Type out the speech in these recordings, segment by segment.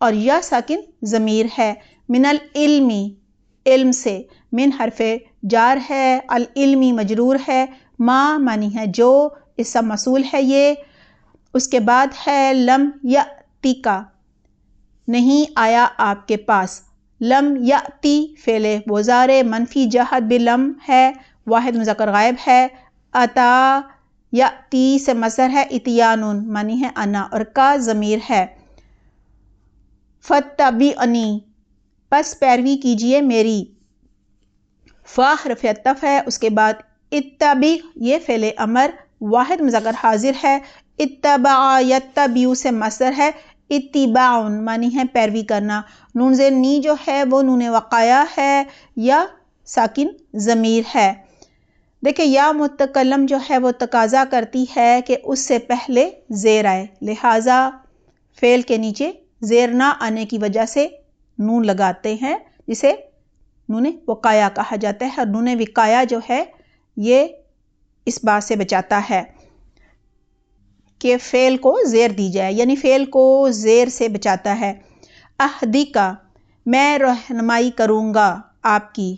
اور یا ساکن ضمیر ہے، من العلمی علم سے، من حرف جار ہے، العلمی مجرور ہے، ما معنی ہے جو، اسم موصول ہے یہ، اس کے بعد ہے لم یأتیکا نہیں آیا آپ کے پاس، لم یأتی فعل مضارع منفی جہت بلم ہے، واحد مذکر غائب ہے، اتا یأتی سے مصدر ہے، اتیان معنی ہے انا، اور کا ضمیر ہے، فاتبعنی پس پیروی کیجئے میری، فا حرف عطف ہے، اس کے بعد اتبع یہ فعل امر واحد مذکر حاضر ہے، اتبع یتبع سے مصدر ہے، اتباع معنی ہے پیروی کرنا، نون زیر نی جو ہے وہ نون وقایا ہے یا ساکن ضمیر ہے۔ دیکھیں یا متکلم جو ہے وہ تقاضا کرتی ہے کہ اس سے پہلے زیر آئے، لہٰذا فعل کے نیچے زیر نہ آنے کی وجہ سے نون لگاتے ہیں، جسے نون وقایا کہا جاتا ہے، اور نون وقایا جو ہے یہ اس بات سے بچاتا ہے کہ فعل کو زیر دی جائے، یعنی فعل کو زیر سے بچاتا ہے۔ اہدیکا میں رہنمائی کروں گا آپ کی،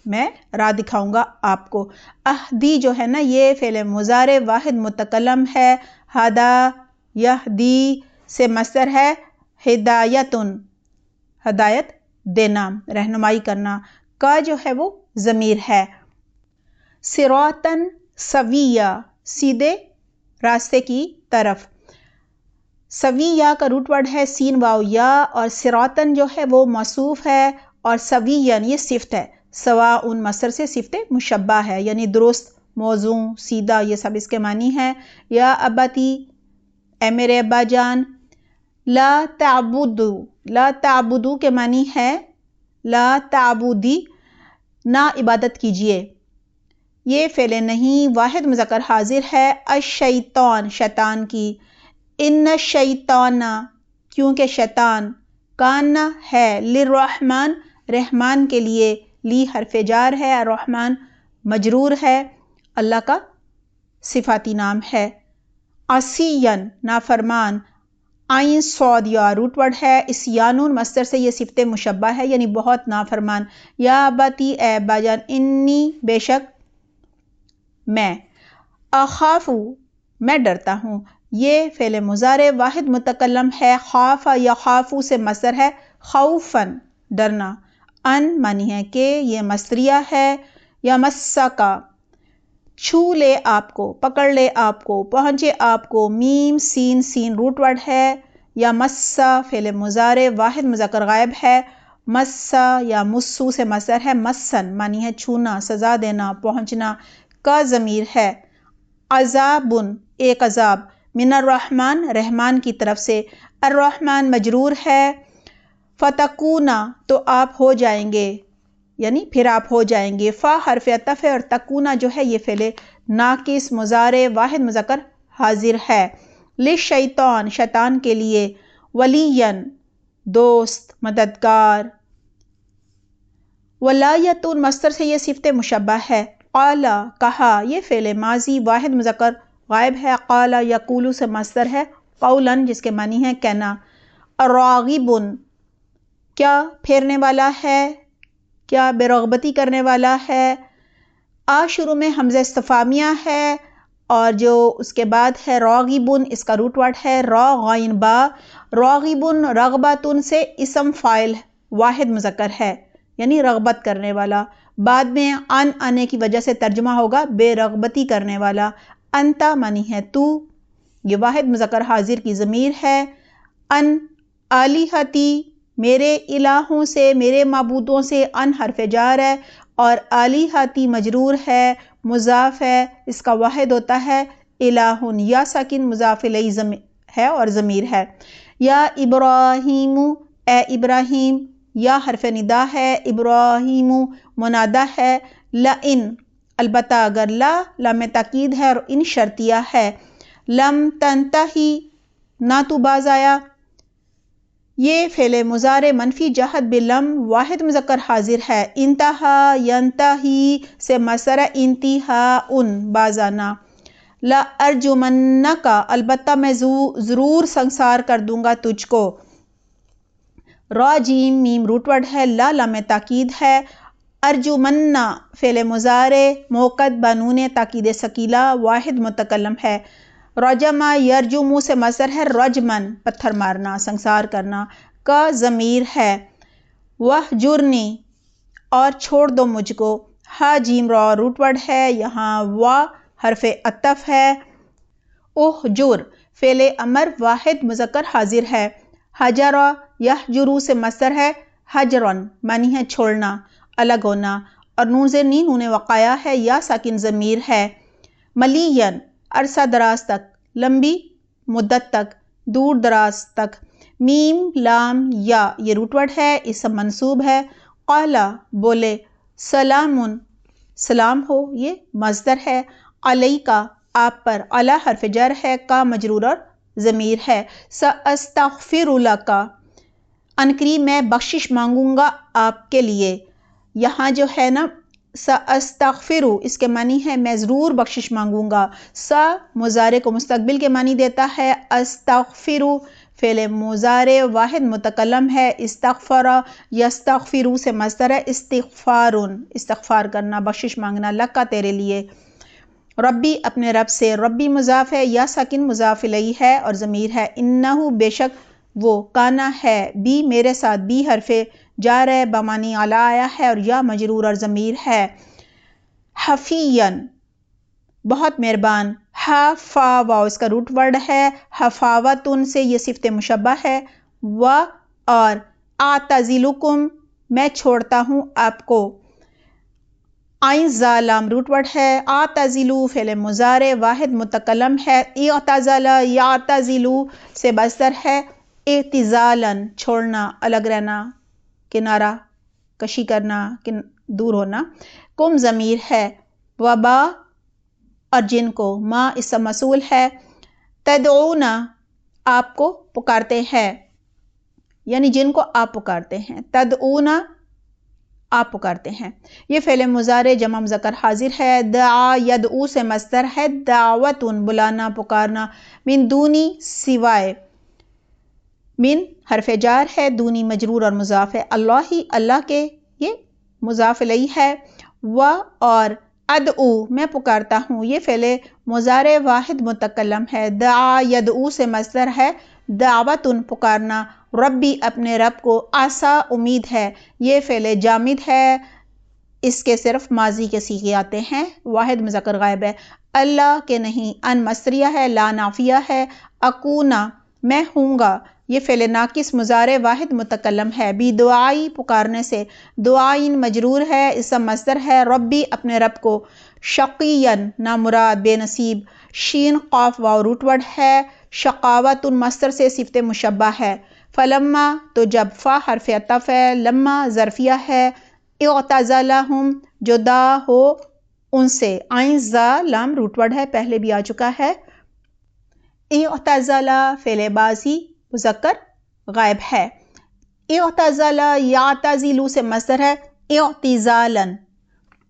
میں راہ دکھاؤں گا آپ کو، اہدی جو ہے نا یہ فعل مضارع واحد متکلم ہے، ہدا یہدی سے مصدر ہے، ہدایتن ہدایت دینا، رہنمائی کرنا، کا جو ہے وہ ضمیر ہے۔ صراطاً سویہ سیدھے راستے کی طرف، سویہ کا روٹ ورڈ ہے سین واو یا، اور صراطاً جو ہے وہ موصوف ہے، اور سویاً یہ صفت ہے، سواء مصدر سے صفت مشبہ ہے، یعنی درست، موزوں، سیدھا، یہ سب اس کے معنی ہے۔ یا ابتی اے میرے ابا جان، لا تعبدو لا تعبدو کے معنی ہے لا تعبدی نہ عبادت کیجئے، یہ فعل نہیں واحد مذکر حاضر ہے، الشیطان شیطان کی، ان الشیطان کیونکہ شیطان، کان ہے للرحمن رحمان کے لیے، لی حرف جار ہے، الرحمن مجرور ہے، اللہ کا صفاتی نام ہے، عصیاً نافرمان، عین صاد یا روٹ ورڈ ہے، اسیانون مصدر سے یہ صفت مشبہ ہے، یعنی بہت نافرمان۔ یا ابتی اے ابا جان، انی بے شک میں، اخافو میں ڈرتا ہوں، یہ فعل مضارع واحد متکلم ہے، خاف یخافو سے مصدر ہے، خوفاً ڈرنا، ان معنی ہے کہ، یہ مصدریہ ہے، یا مسا کا چھو لے آپ کو، پکڑ لے آپ کو، پہنچے آپ کو، میم سین سین روٹ ورڈ ہے، یا مسا فعل مضارع واحد مذکر غائب ہے، مسا یا مسو سے مصدر ہے، مسن معنی ہے چھونا، سزا دینا، پہنچنا، کا ضمیر ہے، عذابن ایک عذاب، من الرحمن رحمان کی طرف سے، الرحمن مجرور ہے، فتکونا تو آپ ہو جائیں گے، یعنی پھر آپ ہو جائیں گے، فا حرف عطف ہے، اور تکونا جو ہے یہ فعل ناقص مضارع واحد مذکر حاضر ہے، للشیطان شیطان کے لیے، ولیاً دوست، مددگار، ولایتن مصدر سے یہ صفت مشبہ ہے، قال کہا یہ فعل ماضی واحد مذکر غائب ہے، قال یقول سے مصدر ہے، قولاً جس کے معنی ہے کہنا، راغبن کیا پھیرنے والا ہے، کیا بے رغبتی کرنے والا ہے، آ شروع میں حمزہ استفہامیہ ہے، اور جو اس کے بعد ہے راغبن اس کا روٹ ورڈ ہے را غائن با، راغبن رغبتن سے اسم فاعل واحد مذکر ہے، یعنی رغبت کرنے والا، بعد میں ان آنے کی وجہ سے ترجمہ ہوگا بے رغبتی کرنے والا، انتا معنی ہے تو، یہ واحد مذکر حاضر کی ضمیر ہے، ان آلیہتی میرے الہوں سے، میرے معبودوں سے، ان حرف جار ہے، اور آلیہتی مجرور ہے، مضاف ہے، اس کا واحد ہوتا ہے الہن، یا ساکن مضاف الیہ ہے اور ضمیر ہے، یا ابراہیم اے ابراہیم، یا حرف ندا ہے، ابراہیم منادہ ہے، لئن البتہ اگر، لا لام تاکید ہے اور ان شرطیہ ہے، لم تنتہی نہ تو باز آیا، یہ فعل مضارع منفی جہت بلم واحد مذکر حاضر ہے، انتہا ینتہی سے مصدر انتہاء باز آنا، لا ارجمنک البتہ میں ضرور سنسار کر دوں گا تجھ کو، را جیم میم روٹ ورڈ ہے، لا لام تاکید ہے، ارجمنا فعل مضارع موقد بنون تاکید ثقیلہ واحد متکلم ہے، رجما یرجمو سے مصدر ہے، رجمن پتھر مارنا سنسار کرنا، کا ضمیر ہے، وہجرنی اور چھوڑ دو مجھ کو، ہا جیم را روٹ ورڈ ہے، یہاں وا حرف عطف ہے، اہجر فعل امر واحد مذکر حاضر ہے، حجرا یہجرو سے مصدر ہے، حجرن معنی ہے چھوڑنا الگ ہونا، اور نون زیر نی نون وقایا ہے، یا ساکن ضمیر ہے، ملین عرصہ دراز تک، لمبی مدت تک، دور دراز تک، میم لام یا یہ روٹ ورڈ ہے، اسم منصوب ہے، قالا بولے، سلامن سلام ہو یہ مصدر ہے، علیکا آپ پر، علی حرف جر ہے، کا مجرور اور ضمیر ہے، ساستغفر لک عنقریب میں بخشش مانگوں گا آپ کے لیے، یہاں جو ہے نا ساستغفر اس کے معنی ہے میں ضرور بخشش مانگوں گا، سا مضارع کو مستقبل کے معنی دیتا ہے، استغفر فعل مضارع واحد متکلم ہے، استغفر یستغفر سے مصدر ہے، استغفار کرنا بخشش مانگنا، لکا تیرے لیے، ربی اپنے رب سے، ربی مضاف ہے، یا ساکن مضاف الیہ ہے اور ضمیر ہے، انہو بے شک وہ، کانا ہے، بی میرے ساتھ، بی حرف جار ہے بمانی علی آیا ہے اور یا مجرور اور ضمیر ہے، حفین بہت مہربان، ہا فا واو اس کا روٹ ورڈ ہے، حفاوتن سے یہ صفت مشبہ ہے، و اور اعتزلکم میں چھوڑتا ہوں آپ کو، عین زا لام روٹ ورڈ ہے، اعتزلو فعل مضارع واحد متکلم ہے، اعتزل یعتزلو سے مصدر ہے، اعتزالاً چھوڑنا الگ رہنا، کنارہ کشی کرنا دور ہونا، کم ضمیر ہے، وبا اور جن کو، ما اسم موصول ہے، تدعون آپ کو پکارتے ہیں، یعنی جن کو آپ پکارتے ہیں، تدعون آپ پکارتے ہیں، یہ فعل مضارع جمع مذکر حاضر ہے، دعا یدعو سے مصدر ہے، دعوتن بلانا پکارنا، من دونی سوائے، من حرف جار ہے، دونی مجرور اور مضاف ہے، اللہ ہی اللہ کے یہ مضاف الیہ ہے، و اور ادعو میں پکارتا ہوں یہ فعل مضارع واحد متکلم ہے، دعا یدعو سے مصدر ہے، دعوتن پکارنا، ربی اپنے رب کو، آسا امید ہے، یہ فعل جامد ہے، اس کے صرف ماضی کے صیغے آتے ہیں، واحد مذکر غائب ہے، اللہ کے نہیں، ان مصدریہ ہے، لا نافیہ ہے، اکونا میں ہوں گا، یہ فعل ناقص مضارع واحد متکلم ہے، بی دعائی پکارنے سے، دعائن مجرور ہے، اسم مصدر ہے، ربی اپنے رب کو، شقین نامراد بے نصیب، شین قاف واو روٹ ورڈ ہے، شقاوت مصدر سے صفت مشبہ ہے، فلما تو جب، فا حرف عطف ہے، لما ظرفیہ ہے، اعتزلہم جدا ہو ان سے، عین زا لام روٹ ورڈ ہے، پہلے بھی آ چکا ہے، اعتزل فعل بازی مذکر غائب ہے، اعتزل یعتزل سے مصدر ہے، اعتزالاً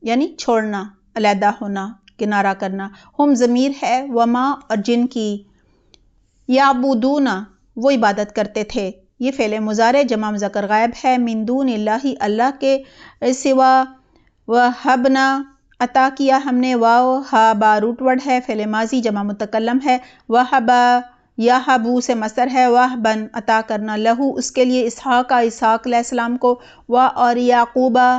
یعنی چھوڑنا علیحدہ ہونا کنارہ کرنا، ہم ضمیر ہے، وما اور جن کی، یعبدون وہ عبادت کرتے تھے، یہ فعل مضارع جمع مذکر غائب ہے، من دون اللہ اللہ کے سوا، وہبنا عطا کیا ہم نے، واو ہا با روٹ ورڈ ہے، فعل ماضی جمع متکلم ہے، وہبا یا حبو سے مصدر ہے، وہبن عطا کرنا، لہو اس کے لیے، اسحاق اسحاق علیہ السلام کو، و اور یعقوبہ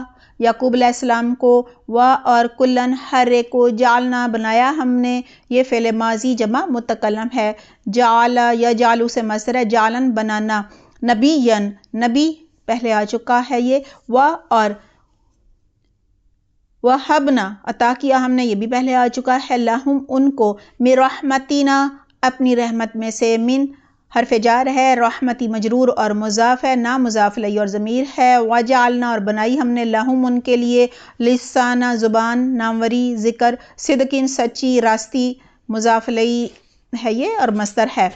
یعقوب علیہ السلام کو، و اور کلن ہر ایک کو، جعلنا بنایا ہم نے، یہ فعل ماضی جمع متکلم ہے، جعل یجعل سے مصدر ہے، جعلن بنانا، نبیًا نبی پہلے آ چکا ہے یہ، و اور وہبنا عطا کیا ہم نے، یہ بھی پہلے آ چکا ہے، لہم ان کو، من رحمتنا اپنی رحمت میں سے، من حرف جار ہے، رحمتی مجرور اور مضاف ہے، نا مضاف الیہ اور ضمیر ہے، وجعلنا اور بنائی ہم نے، لہم ان کے لیے، لسانہ زبان، ناموری ذکر، صدقین سچی راستی، مضاف الیہ ہے یہ اور مصدر ہے،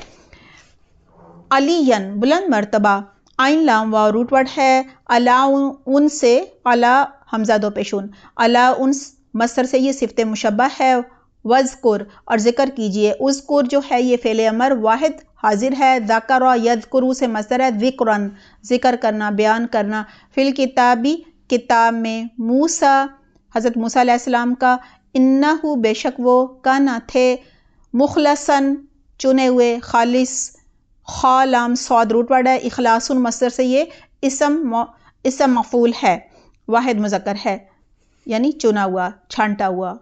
علیًا بلند مرتبہ، عین لام واو روٹ ورڈ ہے، علا ان سے، علا حمزہ دو پیشون، علا ان مصدر سے یہ صفت مشبہ ہے، وذکر اور ذکر کیجئے، اذکر جو ہے یہ فعل امر واحد حاضر ہے، ذکر یذکر سے مصدر ہے، ذکرن ذکر کرنا، بیان کرنا، فی الکتابی کتاب میں، موسیٰ حضرت موسیٰ علیہ السلام کا، انہو بے شک وہ، کانا تھے، مخلصاً چنے ہوئے، خالص، خا لام صاد روٹ ورڈ ہے، اخلاص مصدر سے یہ اسم مفعول ہے، واحد مذکر ہے، یعنی چنا ہوا، چھانٹا ہوا،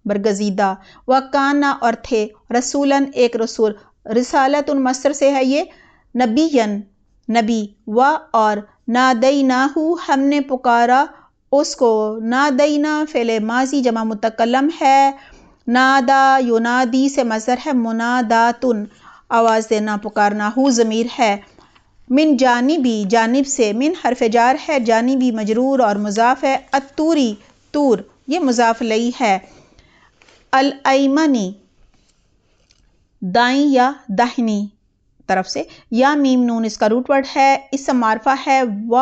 برگزیدہ، وکانا اور تھے، رسولاً ایک رسول، رسالت مصدر سے ہے یہ نبیًا نبی، و اور نادیناہو ہم نے پکارا اس کو، نادینا فعل ماضی جمع متکلم ہے، نادا ینادی سے مصدر ہے، مناداتن آواز دینا پکارنا، ہو ضمیر ہے، من جانبی جانب سے، من حرف جار ہے، جانبی مجرور اور مضاف ہے، الطوری طور یہ مضاف الیہ ہے، الایمنی دائیں یا داہنی طرف سے، یا میم نون اس کا روٹ ورڈ ہے، اسم معرفہ ہے، و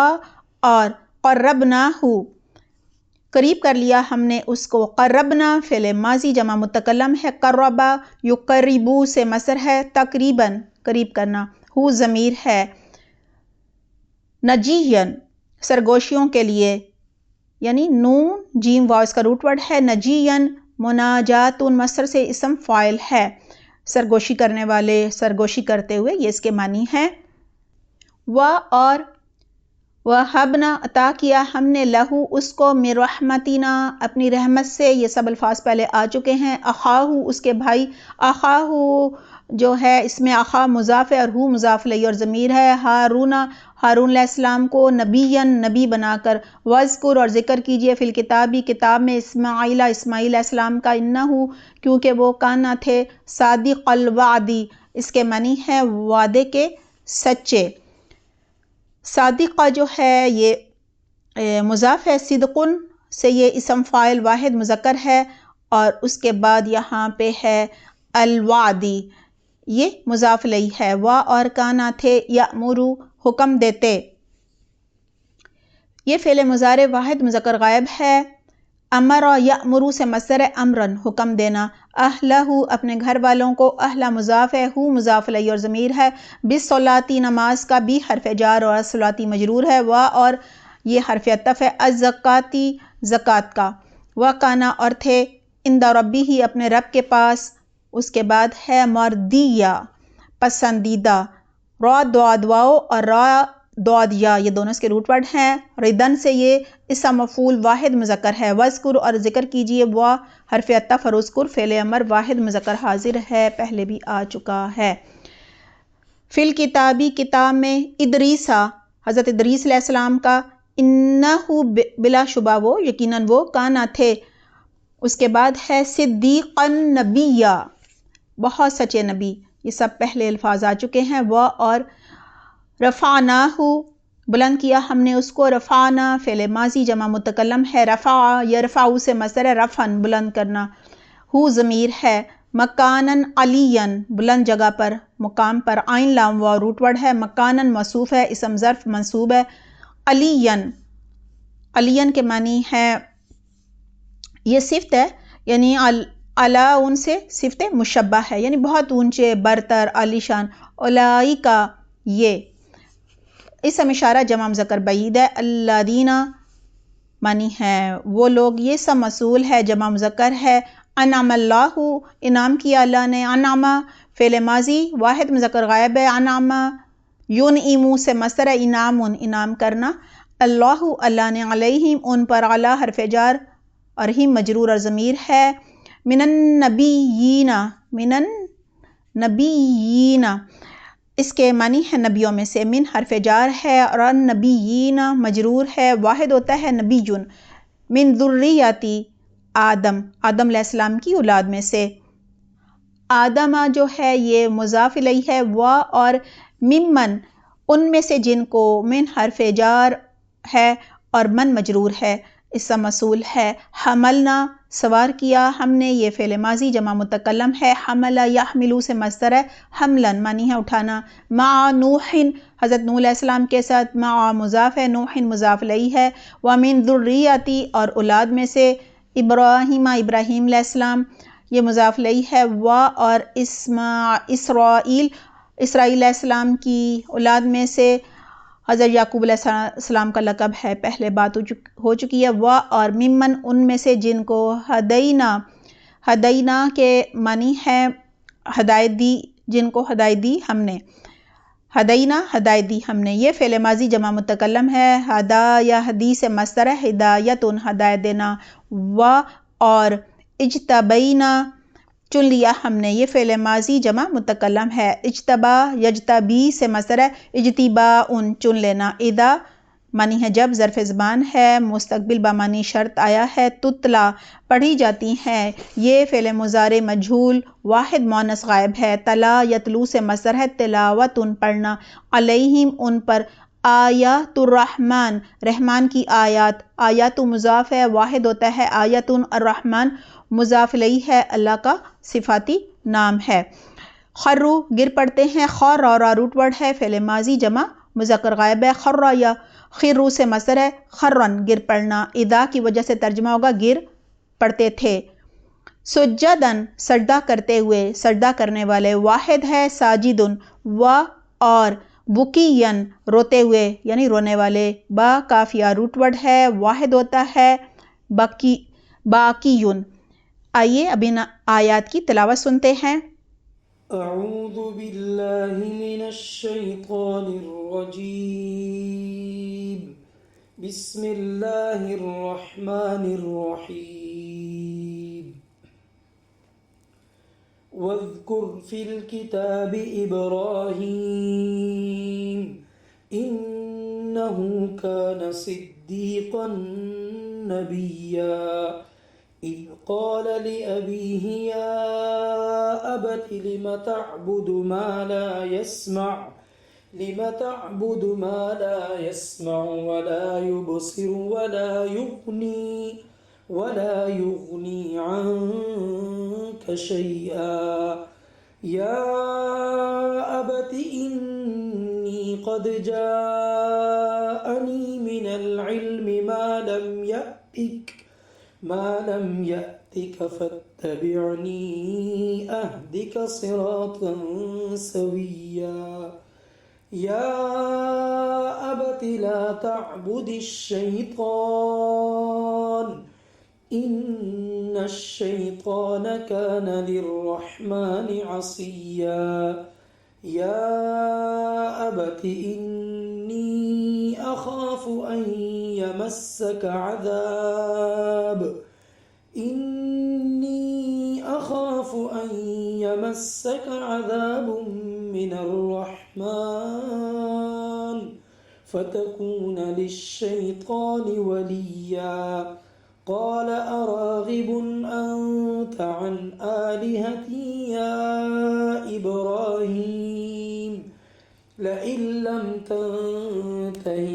اور قربناہ قریب کر لیا ہم نے اس کو، قربنا فعل ماضی جمع متکلم ہے، قربا یقربو سے مصدر ہے، تقریباً قریب کرنا، ہو ضمیر ہے، نجیًا سرگوشیوں کے لیے، یعنی نون جیم واو اس کا روٹ ورڈ ہے، نجیًا مناجات مصدر سے اسم فاعل ہے، سرگوشی کرنے والے، سرگوشی کرتے ہوئے، یہ اس کے معنی ہے، و اور وَهَبْنَا عطا کیا ہم نے لہو اس کو، من رحمتنا اپنی رحمت سے، یہ سب الفاظ پہلے آ چکے ہیں، اخاہو اس کے بھائی، اخاہو جو ہے اس میں اخا مضاف ہے اور ہو مضاف الیہ اور ضمیر ہے، ہارون علیہ السلام کو، نبیًا نبی بنا کر، وذکر اور ذکر کیجئے، فی الکتابی کتاب میں، اسماعیل علیہ السلام کا، انہو کیونکہ وہ کانا تھے، صادق الوعدی اس کے معنی ہے وعدے کے سچے، صادقہ جو ہے یہ مضاف ہے، صدقن سے یہ اسم فاعل واحد مذکر ہے، اور اس کے بعد یہاں پہ ہے الوعدی یہ مضاف الیہ ہے، و اور کانا تھے، یأمرو حکم دیتے، یہ فعل مضارع واحد مذکر غائب ہے، امر یأمرو سے مصدر ہے، امرن حکم دینا، اہلہ اپنے گھر والوں کو، اہلہ مضاف ہے، ہو مضاف الیہ اور ضمیر ہے، بالصلاۃ نماز کا، بھی حرف جار اور الصلاۃ مجرور ہے، و اور یہ حرف عطف ہے، الزکاۃ زکوٰۃ کا، وکانا اور تھے، عند ربہ اپنے رب کے پاس، اس کے بعد ہے مردیہ پسندیدہ، را ضاد واو اور را ضاد یا یہ دونوں اس کے روٹ ورڈ ہیں، ردن سے یہ اسم مفعول واحد مذکر ہے، وذکر اور ذکر کیجئے، و حرف عطف اور اذکر فعل امر واحد مذکر حاضر ہے، پہلے بھی آ چکا ہے، فی الکتابی کتاب میں، ادریسا حضرت ادریس علیہ السلام کا، انہو بلا شبہ وہ، یقیناً وہ، کانا تھے، اس کے بعد ہے صدیقاً نبیّا بہت سچے نبی، یہ سب پہلے الفاظ آ چکے ہیں، و اور رفعناہ بلند کیا ہم نے اس کو، رفعنا فعل ماضی جمع متکلم ہے، رفع یرفع سے مصدر ہے، رفعن بلند کرنا، ہو ضمیر ہے، مکاناً علیاً بلند جگہ پر، مقام پر، عین لام واو روٹ ورڈ ہے، مکاناً موصوف ہے، اسم ظرف منصوب ہے، علیاً علیاً کے معنی ہے یہ صفت ہے، یعنی علا ان سے صفت مشبہ ہے، یعنی بہت اونچے، برتر، عالیشان، اولئک یہ اسم اشارہ جمع مذکر بعید ہے، الذین معنی ہے وہ لوگ، یہ سب موصول ہے، جمع مذکر ہے، انعم اللہ انعام کیا اللہ نے، انعم فعل ماضی واحد مذکر غائب ہے، انعم ینعم سے مصدر ہے، انعام انعام کرنا، اللہ اللہ نے، علیہم ان پر، علی حرف جار اور ہی مجرور اور ضمیر ہے، من النبیین من النبیین اس کے معنی ہے نبیوں میں سے، من حرف جار ہے اور النبیین مجرور ہے، واحد ہوتا ہے نبیٌ، من ذریتی آدم آدم علیہ السلام کی اولاد میں سے، آدم جو ہے یہ مضاف الیہ ہے، و اور ممن ان میں سے جن کو، من حرف جار ہے اور من مجرور ہے، اسم موصول ہے، حملنا سوار کیا ہم نے، یہ فعل ماضی جمع متکلم ہے، حمل یحمل سے مصدر ہے، حملاً معنی ہے اٹھانا، مع نوح حضرت نوح علیہ السلام کے ساتھ، مع مضاف ہے، نوح مضاف الیہ ہے، ومن ذریتی اور اولاد میں سے، ابراہیم ابراہیم علیہ السلام، یہ مضاف الیہ ہے، و اور اسرائیل علیہ السلام کی اولاد میں سے حضرت یعقوب علیہ السلام کا لقب ہے، پہلے بات ہو چکی ہے۔ و اور ممن ان میں سے جن کو ہدینا کے معنی ہے ہدایت دی، جن کو ہدایت دی ہم نے، ہدینا ہدایت دی ہم نے، یہ فعل ماضی جمع متکلم ہے، ہدا یا ہدی سے مصدر ہے، ہدایتن ہدایت دینا، و اور اجتبینا چن لیا ہم نے، یہ فعل ماضی جمع متکلم ہے، اجتبا یجتبی سے مصدر ہے، اجتباء چن لینا، اذا معنی ہے جب، ظرف زمان ہے، مستقبل بمعنی شرط آیا ہے، تتلا پڑھی جاتی ہیں، یہ فعل مضارع مجہول واحد مؤنث غائب ہے، تلا یتلو سے مصدر ہے، تلاوتن پڑھنا، علیہم ان پر، آیات الرحمن رحمان کی آیات، آیات مضاف ہے، واحد ہوتا ہے، آیاتن الرحمن مضاف الیہ ہے، اللہ کا صفاتی نام ہے۔ خرو گر پڑتے ہیں، خور اور روٹ ورڈ ہے، فعل ماضی جمع مذکر غائب ہے، خر یا خرو سے مصدر ہے، خرن گر پڑنا، اذا کی وجہ سے ترجمہ ہوگا گر پڑتے تھے، سجدن سجدہ کرتے ہوئے، سجدہ کرنے والے، واحد ہے، ساجدن و اور بکین روتے ہوئے یعنی رونے والے، با کافیہ روٹ ورڈ ہے، واحد ہوتا ہے، باقیون۔ آئیے اب ان آیات کی تلاوت سنتے ہیں۔ اعوذ باللہ من الشیطان الرجیم، بسم اللہ الرحمن الرحیم، واذکر فی الکتاب ابراہیم انہ کان صدیقا نبیا اذ قال لأبیہ یا أبت لم تعبد ما لا لا يسمع ولا يبصر ولا يغني عنك شيئا يا أبت إني قد جاءني من العلم ما لم يأتك فاتبعني أهدك صراطا سويا يا أبت لا تعبد الشيطان إن الشيطان كان للرحمن عصيا يا أبت إني أخاف أن يمسك عذاب من الرحمن فتكون للشيطان وليا قال أراغب أنت عن آلهتي يا إبراهيم لئن لم تنته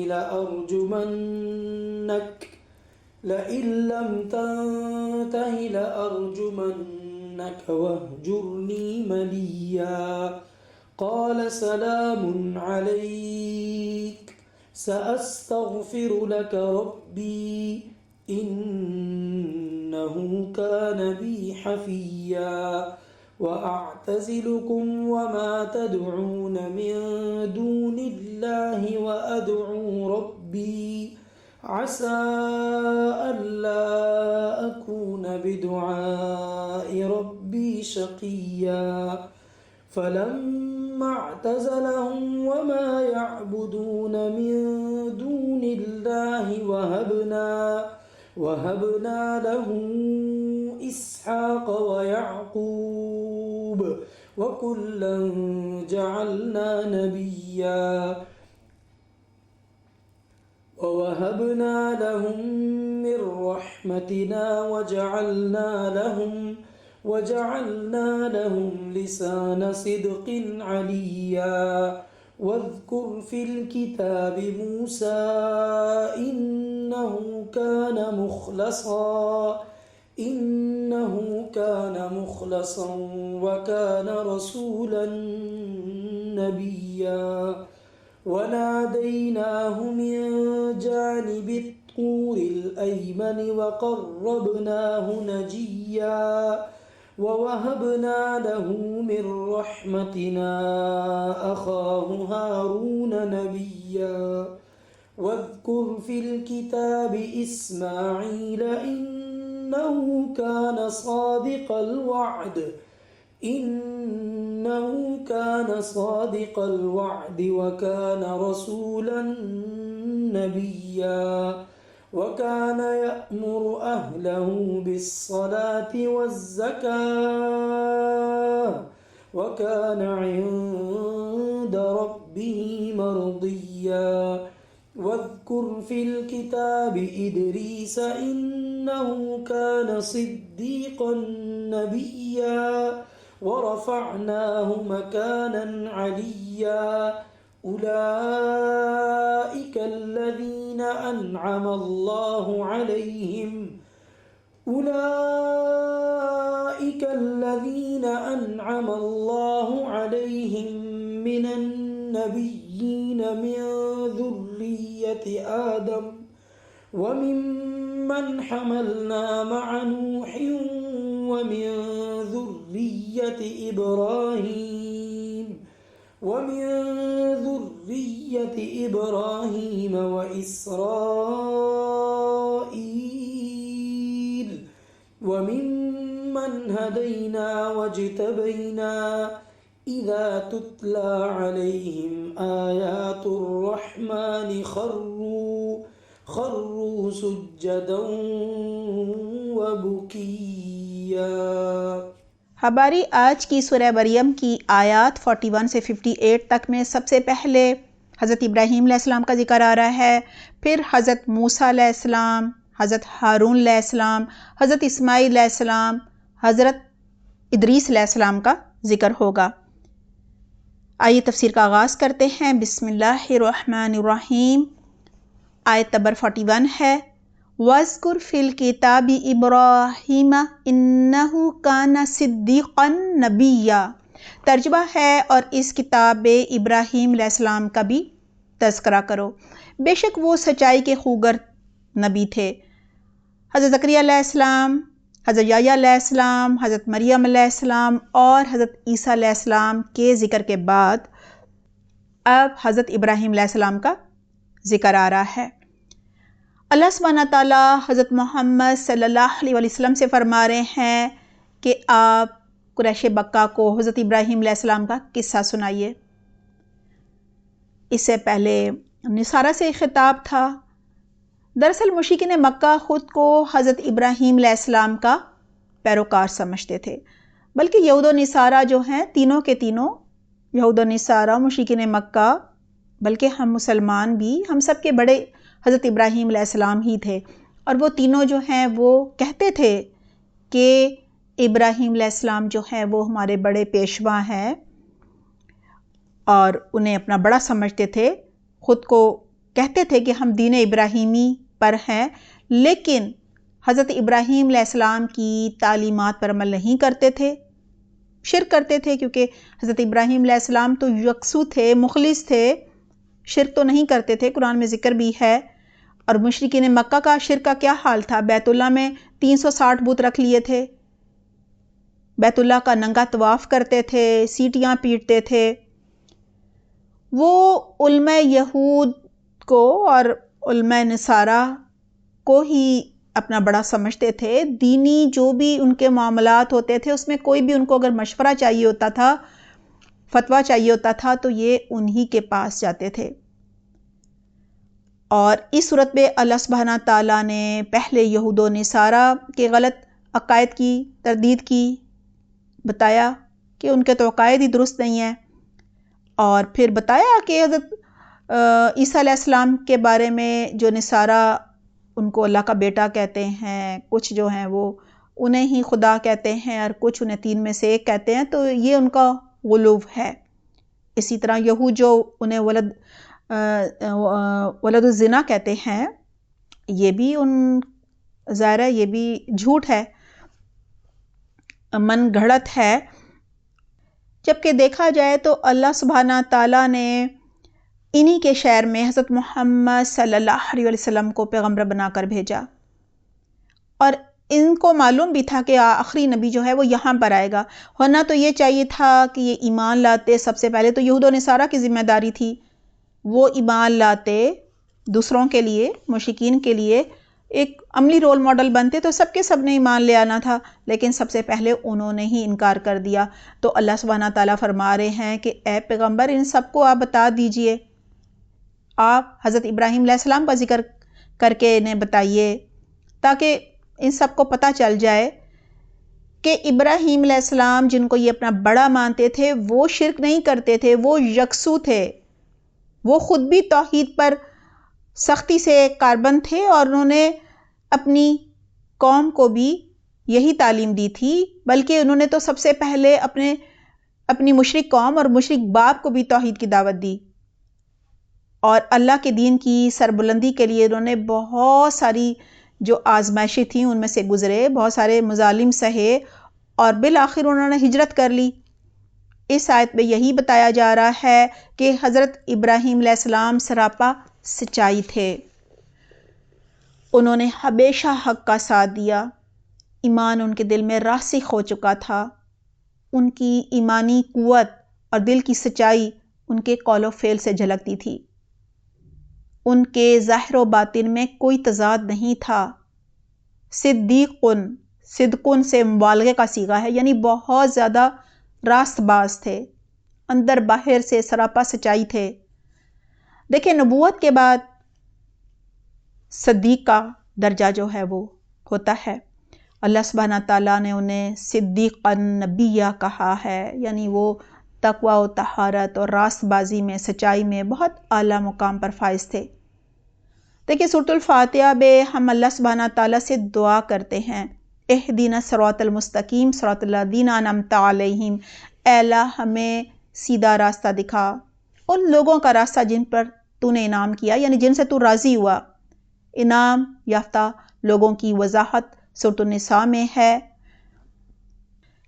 لأرجمنك واهجرني مليا قال سلام عليك سأستغفر لك ربي إنه كان بي حفيا وأعتزلكم وما تدعون من دون الله وأدعو ربي عسى ألا أكون بدعاء ربي شقيا فلما اعتزلهم وما يعبدون من دون الله وهبنا له إسحاق ويعقوب وكلا جعلنا نبيا ووهبنا لهم من رحمتنا وجعلنا لهم لسان صدق عليا واذكر في الكتاب موسى إنه كان مخلصا وكان رسولا نبيا وناديناه من جانب الطور الأيمن وقربناه نجيا ووهبنا له من رحمتنا أخاه هارون نبيا واذكر في الكتاب إسماعيل إنه كان صادق الوعد وكان رسولا نبيا وكان يأمر أهله بالصلاة والزكاة وكان عند ربه مرضيا واذكر في الكتاب إدريس إنه كان صديقا نبيا ورفعناه مكانا عليا أولئك الذين أنعم الله عليهم من النبيين من ذرية آدم وممن حملنا مع نوح ومن ذرية إبراهيم وإسرائيل وممن هدينا واجتبينا إذا تتلى عليهم آيات الرحمن خروا سجدا وبكيا. ہماری آج کی سورہ مریم کی آیات 41 سے 58 تک میں سب سے پہلے حضرت ابراہیم علیہ السلام کا ذکر آ رہا ہے، پھر حضرت موسیٰ علیہ السلام، حضرت ہارون علیہ السلام، حضرت اسماعیل علیہ السلام، حضرت ادریس علیہ السلام کا ذکر ہوگا. آئیے تفسیر کا آغاز کرتے ہیں. بسم اللہ الرحمن الرحیم. آیت نمبر 41 ہے وَاذْكُرْ فِي الْكِتَابِ إِبْرَاهِيمَ إِنَّهُ كَانَ صِدِّيقًا نَبِيًّا. ترجمہ ہے اور اس کتاب ابراہیم علیہ السلام کا بھی تذکرہ کرو، بے شک وہ سچائی کے خوگر نبی تھے. حضرت زکریا علیہ السلام، حضرت یحییٰ علیہ السلام، حضرت مریم علیہ السلام اور حضرت عیسیٰ علیہ السلام کے ذکر کے بعد اب حضرت ابراہیم علیہ السلام کا ذکر آ رہا ہے. اللہ سبحانہ تعالیٰ حضرت محمد صلی اللہ علیہ وسلم سے فرما رہے ہیں کہ آپ قریش مکہ کو حضرت ابراہیم علیہ السلام کا قصہ سنائیے. اس سے پہلے نصارہ سے خطاب تھا. دراصل مشرکین مکہ خود کو حضرت ابراہیم علیہ السلام کا پیروکار سمجھتے تھے، بلکہ یہود و نصارہ جو ہیں تینوں کے تینوں، یہود و نصارہ، مشرکین مکہ، بلکہ ہم مسلمان بھی، ہم سب کے بڑے حضرت ابراہیم علیہ السلام ہی تھے. اور وہ تینوں جو ہیں وہ کہتے تھے کہ ابراہیم علیہ السلام جو ہیں وہ ہمارے بڑے پیشوا ہیں اور انہیں اپنا بڑا سمجھتے تھے. خود کو کہتے تھے کہ ہم دین ابراہیمی پر ہیں، لیکن حضرت ابراہیم علیہ السلام کی تعلیمات پر عمل نہیں کرتے تھے، شرک کرتے تھے، کیونکہ حضرت ابراہیم علیہ السلام تو یکسو تھے، مخلص تھے، شرک تو نہیں کرتے تھے. قرآن میں ذکر بھی ہے. اور مشرکین مکہ کا شرک کا کیا حال تھا؟ بیت اللہ میں 360 بت رکھ لیے تھے، بیت اللہ کا ننگا طواف کرتے تھے، سیٹیاں پیٹتے تھے. وہ علماء یہود کو اور علماء نصارہ کو ہی اپنا بڑا سمجھتے تھے. دینی جو بھی ان کے معاملات ہوتے تھے اس میں کوئی بھی ان کو اگر مشورہ چاہیے ہوتا تھا، فتویٰ چاہیے ہوتا تھا، تو یہ انہی کے پاس جاتے تھے. اور اس صورت میں اللہ سبحانہ تعالیٰ نے پہلے یہود و نصارہ کے غلط عقائد کی تردید کی، بتایا کہ ان کے تو عقائد ہی درست نہیں ہیں، اور پھر بتایا کہ حضرت عیسیٰ علیہ السلام کے بارے میں جو نصارہ ان کو اللہ کا بیٹا کہتے ہیں، کچھ جو ہیں وہ انہیں ہی خدا کہتے ہیں اور کچھ انہیں 3 میں سے 1 کہتے ہیں، تو یہ ان کا غلو ہے. اسی طرح یہود جو انہیں ولد الزنا کہتے ہیں، یہ بھی ظاہر ہے یہ بھی جھوٹ ہے، من گھڑت ہے. جبکہ دیکھا جائے تو اللہ سبحانہ تعالیٰ نے انہی کے شہر میں حضرت محمد صلی اللہ علیہ وسلم کو پیغمبر بنا کر بھیجا، اور ان کو معلوم بھی تھا کہ آخری نبی جو ہے وہ یہاں پر آئے گا، ورنہ تو یہ چاہیے تھا کہ یہ ایمان لاتے، سب سے پہلے تو یہود و نصارہ کی ذمہ داری تھی، وہ ایمان لاتے، دوسروں کے لیے، مشرکین کے لیے ایک عملی رول ماڈل بنتے، تو سب کے سب نے ایمان لے آنا تھا، لیکن سب سے پہلے انہوں نے ہی انکار کر دیا۔ تو اللہ سبحانہ تعالیٰ فرما رہے ہیں کہ اے پیغمبر ان سب کو آپ بتا دیجئے، آپ حضرت ابراہیم علیہ السلام کا ذکر کر کے انہیں بتائیے، تاکہ ان سب کو پتہ چل جائے کہ ابراہیم علیہ السلام جن کو یہ اپنا بڑا مانتے تھے وہ شرک نہیں کرتے تھے، وہ یکسو تھے، وہ خود بھی توحید پر سختی سے کاربند تھے، اور انہوں نے اپنی قوم کو بھی یہی تعلیم دی تھی، بلکہ انہوں نے تو سب سے پہلے اپنی مشرک قوم اور مشرک باپ کو بھی توحید کی دعوت دی، اور اللہ کے دین کی سربلندی کے لیے انہوں نے بہت ساری جو آزمائشیں تھیں ان میں سے گزرے، بہت سارے مظالم سہے، اور بالآخر انہوں نے ہجرت کر لی۔ اس آیت میں یہی بتایا جا رہا ہے کہ حضرت ابراہیم علیہ السلام سراپا سچائی تھے، انہوں نے ہمیشہ حق کا ساتھ دیا، ایمان ان کے دل میں راسخ ہو چکا تھا، ان کی ایمانی قوت اور دل کی سچائی ان کے قول و فعل سے جھلکتی تھی، ان کے ظاہر و باطن میں کوئی تضاد نہیں تھا۔ صدقن سے مبالغے کا صیغہ ہے، یعنی بہت زیادہ راست باز تھے، اندر باہر سے سراپا سچائی تھے۔ دیکھیں نبوت کے بعد صدیق کا درجہ جو ہے وہ ہوتا ہے، اللہ سبحانہ تعالیٰ نے انہیں صدیقا نبیہ کہا ہے، یعنی وہ تقوی و طہارت اور راست بازی میں، سچائی میں بہت اعلیٰ مقام پر فائز تھے۔ دیکھیں سورۃ الفاتحہ میں ہم اللہ سبحانہ تعالیٰ سے دعا کرتے ہیں، اہدنا الصراط المستقیم صراط الذین انعمت علیہم، اے اللہ ہمیں سیدھا راستہ دکھا، ان لوگوں کا راستہ جن پر تو نے انعام کیا، یعنی جن سے تو راضی ہوا۔ انعام یافتہ لوگوں کی وضاحت سورۃ النساء میں ہے،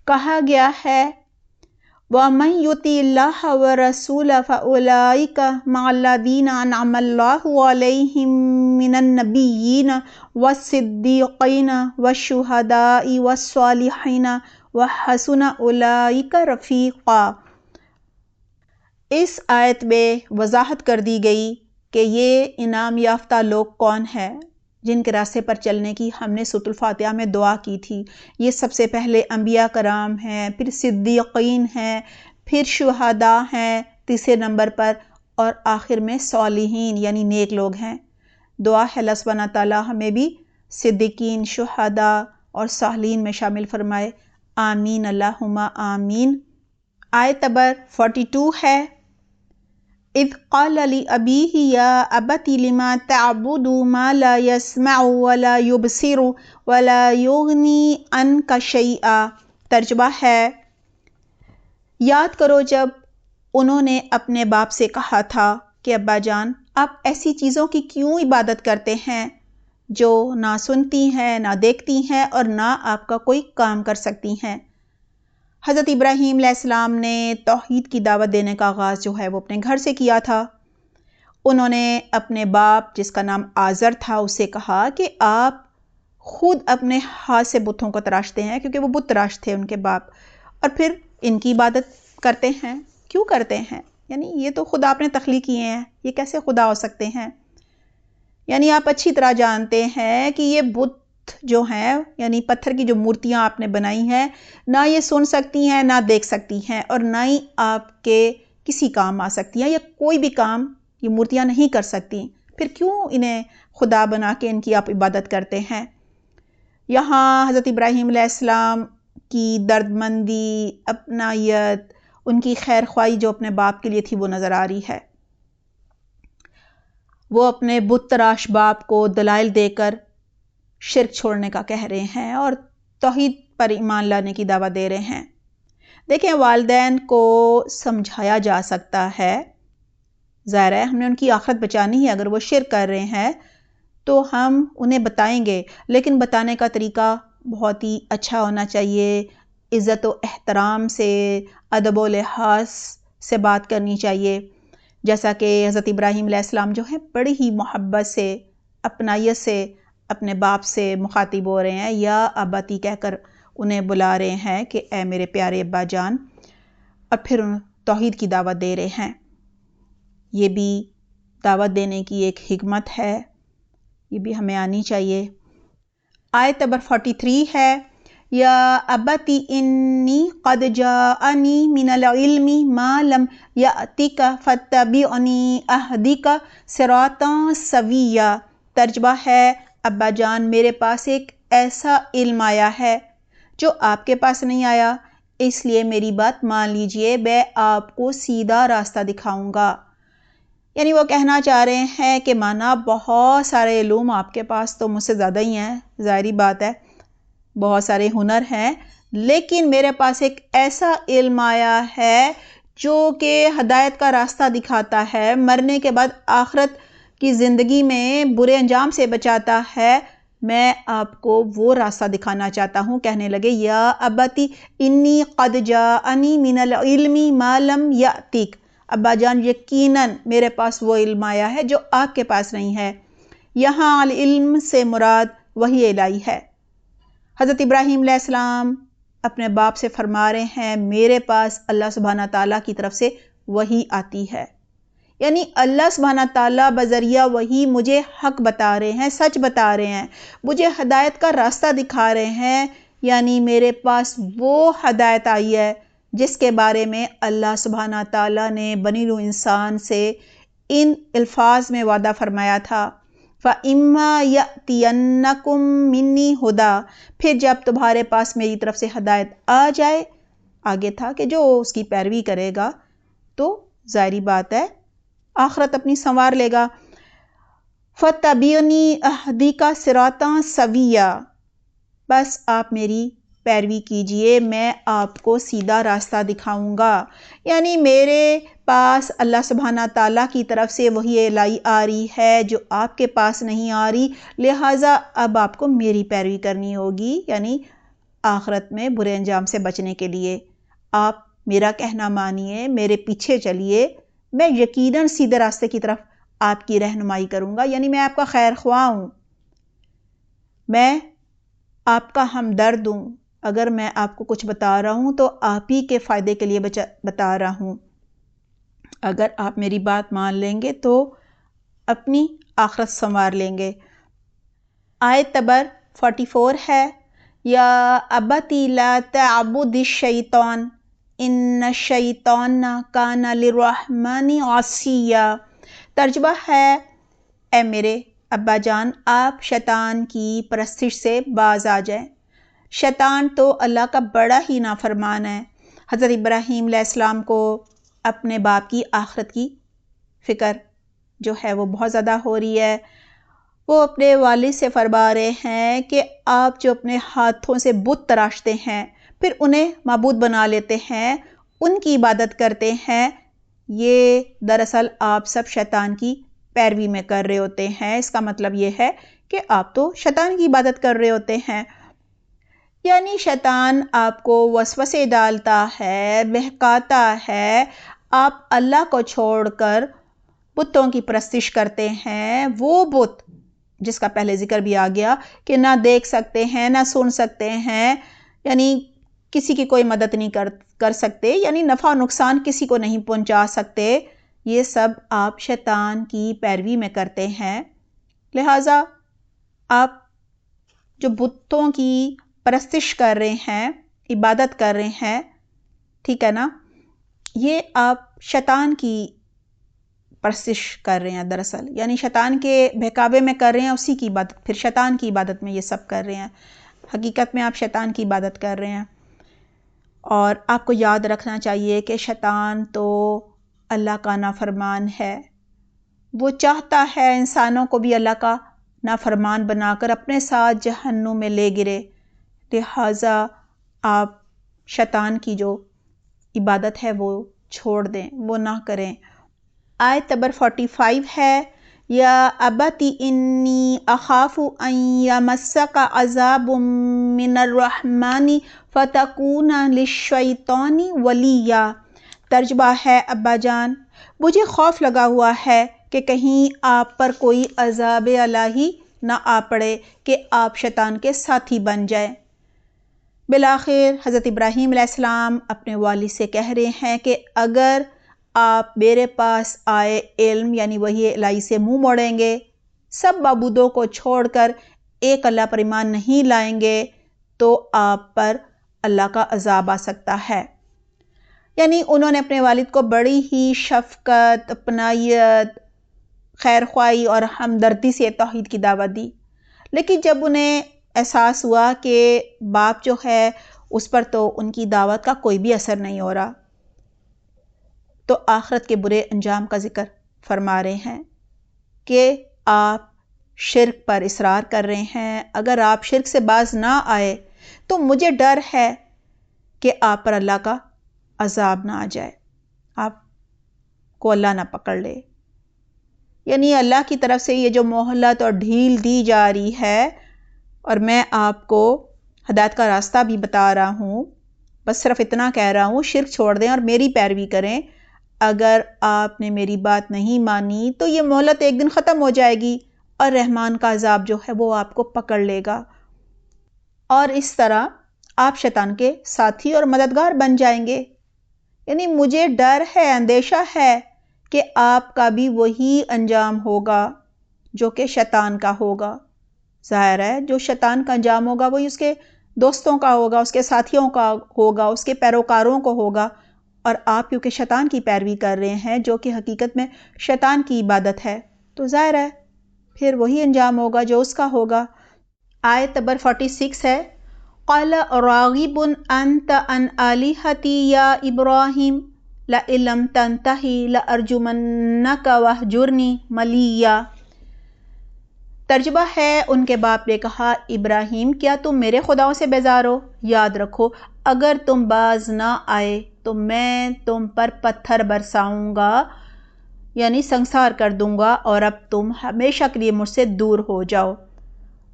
کہا گیا ہے وَمَن يُطِعِ اللَّهَ وَرَسُولَهُ فَأُولَٰئِكَ مَعَ الَّذِينَ أَنْعَمَ اللَّهُ عَلَيْهِم مِّنَ النَّبِيِّينَ وَالصِّدِّيقِينَ وَالشُّهَدَاءِ وَالصَّالِحِينَ وَحَسُنَ أُولَٰئِكَ رَفِیقًا۔ اس آیت میں وضاحت کر دی گئی کہ یہ انعام یافتہ لوگ کون ہیں جن کے راستے پر چلنے کی ہم نے سورۃ الفاتحہ میں دعا کی تھی۔ یہ سب سے پہلے انبیاء کرام ہیں، پھر صدیقین ہیں، پھر شہداء ہیں تیسرے نمبر پر، اور آخر میں صالحین یعنی نیک لوگ ہیں۔ دعا ہے اللہ سبحانہ تعالیٰ ہمیں بھی صدیقین، شہداء اور صالحین میں شامل فرمائے، آمین اللہم آمین۔ آیت نمبر 42 ہے، اذ قال لأبیہ یا ابت لم تعبد ما لا يسمع ولا يبصر ولا يغنی عنک شیئا۔ ترجمہ ہے، یاد کرو جب انہوں نے اپنے باپ سے کہا تھا کہ ابا جان آپ ایسی چیزوں کی کیوں عبادت کرتے ہیں جو نہ سنتی ہیں، نہ دیکھتی ہیں، اور نہ آپ کا کوئی کام کر سکتی ہیں۔ حضرت ابراہیم علیہ السلام نے توحید کی دعوت دینے کا آغاز جو ہے وہ اپنے گھر سے کیا تھا۔ انہوں نے اپنے باپ جس کا نام آزر تھا اسے کہا کہ آپ خود اپنے ہاتھ سے بتوں کو تراشتے ہیں، کیونکہ وہ بت تراش تھے ان کے باپ، اور پھر ان کی عبادت کرتے ہیں۔ کیوں کرتے ہیں؟ یعنی یہ تو خود آپ نے تخلیق کیے ہیں، یہ کیسے خدا ہو سکتے ہیں؟ یعنی آپ اچھی طرح جانتے ہیں کہ یہ بت جو ہیں، یعنی پتھر کی جو مورتیاں آپ نے بنائی ہیں، نہ یہ سن سکتی ہیں، نہ دیکھ سکتی ہیں، اور نہ ہی آپ کے کسی کام آ سکتی ہیں، یا کوئی بھی کام یہ مورتیاں نہیں کر سکتی، پھر کیوں انہیں خدا بنا کے ان کی آپ عبادت کرتے ہیں؟ یہاں حضرت ابراہیم علیہ السلام کی دردمندی، اپنائیت، ان کی خیر خواہی جو اپنے باپ کے لیے تھی وہ نظر آ رہی ہے۔ وہ اپنے بت تراش باپ کو دلائل دے کر شرک چھوڑنے کا کہہ رہے ہیں اور توحید پر ایمان لانے کی دعوت دے رہے ہیں۔ دیکھیں والدین کو سمجھایا جا سکتا ہے، ظاہر ہے ہم نے ان کی آخرت بچانی ہے، اگر وہ شرک کر رہے ہیں تو ہم انہیں بتائیں گے، لیکن بتانے کا طریقہ بہت ہی اچھا ہونا چاہیے، عزت و احترام سے، ادب و لحاظ سے بات کرنی چاہیے، جیسا کہ حضرت ابراہیم علیہ السلام جو ہے بڑی ہی محبت سے، اپنائیت سے اپنے باپ سے مخاطب ہو رہے ہیں، یا اباتی کہہ کر انہیں بلا رہے ہیں کہ اے میرے پیارے ابا جان، اور پھر توحید کی دعوت دے رہے ہیں۔ یہ بھی دعوت دینے کی ایک حکمت ہے، یہ بھی ہمیں آنی چاہیے۔ آیت نمبر 43 ہے، یا ابتی انی قد جاءنی من العلم ما لم یأتک فاتبعنی اہدک صراطا سویا۔ ترجمہ ہے، ابا جان میرے پاس ایک ایسا علم آیا ہے جو آپ کے پاس نہیں آیا، اس لیے میری بات مان لیجئے، میں آپ کو سیدھا راستہ دکھاؤں گا۔ یعنی وہ کہنا چاہ رہے ہیں کہ مانا بہت سارے علوم آپ کے پاس تو مجھ سے زیادہ ہی ہیں، ظاہری بات ہے، بہت سارے ہنر ہیں، لیکن میرے پاس ایک ایسا علم آیا ہے جو کہ ہدایت کا راستہ دکھاتا ہے، مرنے کے بعد آخرت کی زندگی میں برے انجام سے بچاتا ہے۔ میں آپ کو وہ راستہ دکھانا چاہتا ہوں۔ کہنے لگے، یا ابتی انی قد جاءنی من العلم ما لم یأتک، ابا جان یقیناً میرے پاس وہ علم آیا ہے جو آپ کے پاس نہیں ہے۔ یہاں علم سے مراد وحی الہی ہے۔ حضرت ابراہیم علیہ السلام اپنے باپ سے فرما رہے ہیں، میرے پاس اللہ سبحانہ تعالیٰ کی طرف سے وحی آتی ہے، یعنی اللہ سبحانہ تعالیٰ بذریعہ وحی مجھے حق بتا رہے ہیں، سچ بتا رہے ہیں، مجھے ہدایت کا راستہ دکھا رہے ہیں، یعنی میرے پاس وہ ہدایت آئی ہے جس کے بارے میں اللہ سبحانہ تعالیٰ نے بنی نوع انسان سے ان الفاظ میں وعدہ فرمایا تھا، فَإِمَّا يَأْتِيَنَّكُم مِّنِّي هُدًى، پھر جب تمہارے پاس میری طرف سے ہدایت آ جائے، آگے تھا کہ جو اس کی پیروی کرے گا تو ظاہری بات ہے آخرت اپنی سنوار لے گا۔ فَاتَّبِعْنِی أَہْدِکَ صِرَاطًا سَوِیًّا، بس آپ میری پیروی کیجئے، میں آپ کو سیدھا راستہ دکھاؤں گا۔ یعنی میرے پاس اللہ سبحانہ تعالیٰ کی طرف سے وحی الہی آ رہی ہے جو آپ کے پاس نہیں آ رہی، لہٰذا اب آپ کو میری پیروی کرنی ہوگی، یعنی آخرت میں برے انجام سے بچنے کے لیے آپ میرا کہنا مانیے، میرے پیچھے چلیے، میں یقیناً سیدھے راستے کی طرف آپ کی رہنمائی کروں گا، یعنی میں آپ کا خیر خواہ ہوں، میں آپ کا ہمدرد ہوں، اگر میں آپ کو کچھ بتا رہا ہوں تو آپ ہی کے فائدے کے لیے بتا رہا ہوں، اگر آپ میری بات مان لیں گے تو اپنی آخرت سنوار لیں گے۔ آیت نمبر 44 ہے، یا ابتی لا تعبد الشیطان ان الشیطان کان للرحمن عصیا۔ ترجمہ ہے، اے میرے ابا جان آپ شیطان کی پرستش سے باز آ جائیں، شیطان تو اللہ کا بڑا ہی نافرمان ہے۔ حضرت ابراہیم علیہ السلام کو اپنے باپ کی آخرت کی فکر جو ہے وہ بہت زیادہ ہو رہی ہے۔ وہ اپنے والد سے فرما رہے ہیں کہ آپ جو اپنے ہاتھوں سے بت تراشتے ہیں پھر انہیں معبود بنا لیتے ہیں، ان کی عبادت کرتے ہیں، یہ دراصل آپ سب شیطان کی پیروی میں کر رہے ہوتے ہیں۔ اس کا مطلب یہ ہے کہ آپ تو شیطان کی عبادت کر رہے ہوتے ہیں، یعنی شیطان آپ کو وسوسے ڈالتا ہے، بہکاتا ہے، آپ اللہ کو چھوڑ کر بتوں کی پرستش کرتے ہیں، وہ بت جس کا پہلے ذکر بھی آ گیا کہ نہ دیکھ سکتے ہیں، نہ سن سکتے ہیں، یعنی کسی کی کوئی مدد نہیں کر سکتے، یعنی نفع و نقصان کسی کو نہیں پہنچا سکتے، یہ سب آپ شیطان کی پیروی میں کرتے ہیں۔ لہٰذا آپ جو بتوں کی پرستش کر رہے ہیں، عبادت کر رہے ہیں، ٹھیک ہے نا، یہ آپ شیطان کی پرستش کر رہے ہیں دراصل، یعنی شیطان کے بہکاوے میں کر رہے ہیں، اسی کی عبادت، پھر شیطان کی عبادت میں یہ سب کر رہے ہیں، حقیقت میں آپ شیطان کی عبادت کر رہے ہیں۔ اور آپ کو یاد رکھنا چاہیے کہ شیطان تو اللہ کا نافرمان ہے، وہ چاہتا ہے انسانوں کو بھی اللہ کا نافرمان بنا کر اپنے ساتھ جہنم میں لے گرے، لہٰذا آپ شیطان کی جو عبادت ہے وہ چھوڑ دیں، وہ نہ کریں۔ آیت نمبر 45 ہے، یا ابتی انی اخاف ان یمسک عذاب من الرحمن فتکون للشیطان ولیا۔ ترجمہ ہے، ابا جان مجھے خوف لگا ہوا ہے کہ کہیں آپ پر کوئی عذاب الہی نہ آ پڑے کہ آپ شیطان کے ساتھی بن جائیں۔ بالآخر حضرت ابراہیم علیہ السلام اپنے والد سے کہہ رہے ہیں کہ اگر آپ میرے پاس آئے علم یعنی وحی الہی سے منہ موڑیں گے، سب معبودوں کو چھوڑ کر ایک اللہ پر ایمان نہیں لائیں گے تو آپ پر اللہ کا عذاب آ سکتا ہے۔ یعنی انہوں نے اپنے والد کو بڑی ہی شفقت، اپنائیت، خیرخواہی اور ہمدردی سے توحید کی دعوت دی، لیکن جب انہیں احساس ہوا کہ باپ جو ہے اس پر تو ان کی دعوت کا کوئی بھی اثر نہیں ہو رہا، تو آخرت کے برے انجام کا ذکر فرما رہے ہیں کہ آپ شرک پر اصرار کر رہے ہیں، اگر آپ شرک سے باز نہ آئے تو مجھے ڈر ہے کہ آپ پر اللہ کا عذاب نہ آ جائے، آپ کو اللہ نہ پکڑ لے۔ یعنی اللہ کی طرف سے یہ جو مہلت اور ڈھیل دی جا رہی ہے، اور میں آپ کو ہدایت کا راستہ بھی بتا رہا ہوں، بس صرف اتنا کہہ رہا ہوں شرک چھوڑ دیں اور میری پیروی کریں۔ اگر آپ نے میری بات نہیں مانی تو یہ مہلت ایک دن ختم ہو جائے گی اور رحمان کا عذاب جو ہے وہ آپ کو پکڑ لے گا، اور اس طرح آپ شیطان کے ساتھی اور مددگار بن جائیں گے۔ یعنی مجھے ڈر ہے، اندیشہ ہے کہ آپ کا بھی وہی انجام ہوگا جو کہ شیطان کا ہوگا۔ ظاہر ہے جو شیطان کا انجام ہوگا وہی اس کے دوستوں کا ہوگا، اس کے ساتھیوں کا ہوگا، اس کے پیروکاروں کو ہوگا، اور آپ کیونکہ شیطان کی پیروی کر رہے ہیں جو کہ حقیقت میں شیطان کی عبادت ہے، تو ظاہر ہے پھر وہی انجام ہوگا جو اس کا ہوگا۔ آیت نمبر 46 ہے، قَالَ رَاغِبٌ أَنْتَ عَنْ آلِهَتِي يَا إِبْرَاهِيمُ لَئِن لَّمْ تَنْتَهِ لَأَرْجُمَنَّكَ وَاهْجُرْنِي مَلِيًّا۔ ترجمہ ہے، ان کے باپ نے کہا، ابراہیم کیا تم میرے خداؤں سے بیزار ہو؟ یاد رکھو اگر تم باز نہ آئے تو میں تم پر پتھر برساؤں گا، یعنی سنسار کر دوں گا، اور اب تم ہمیشہ کے لیے مجھ سے دور ہو جاؤ۔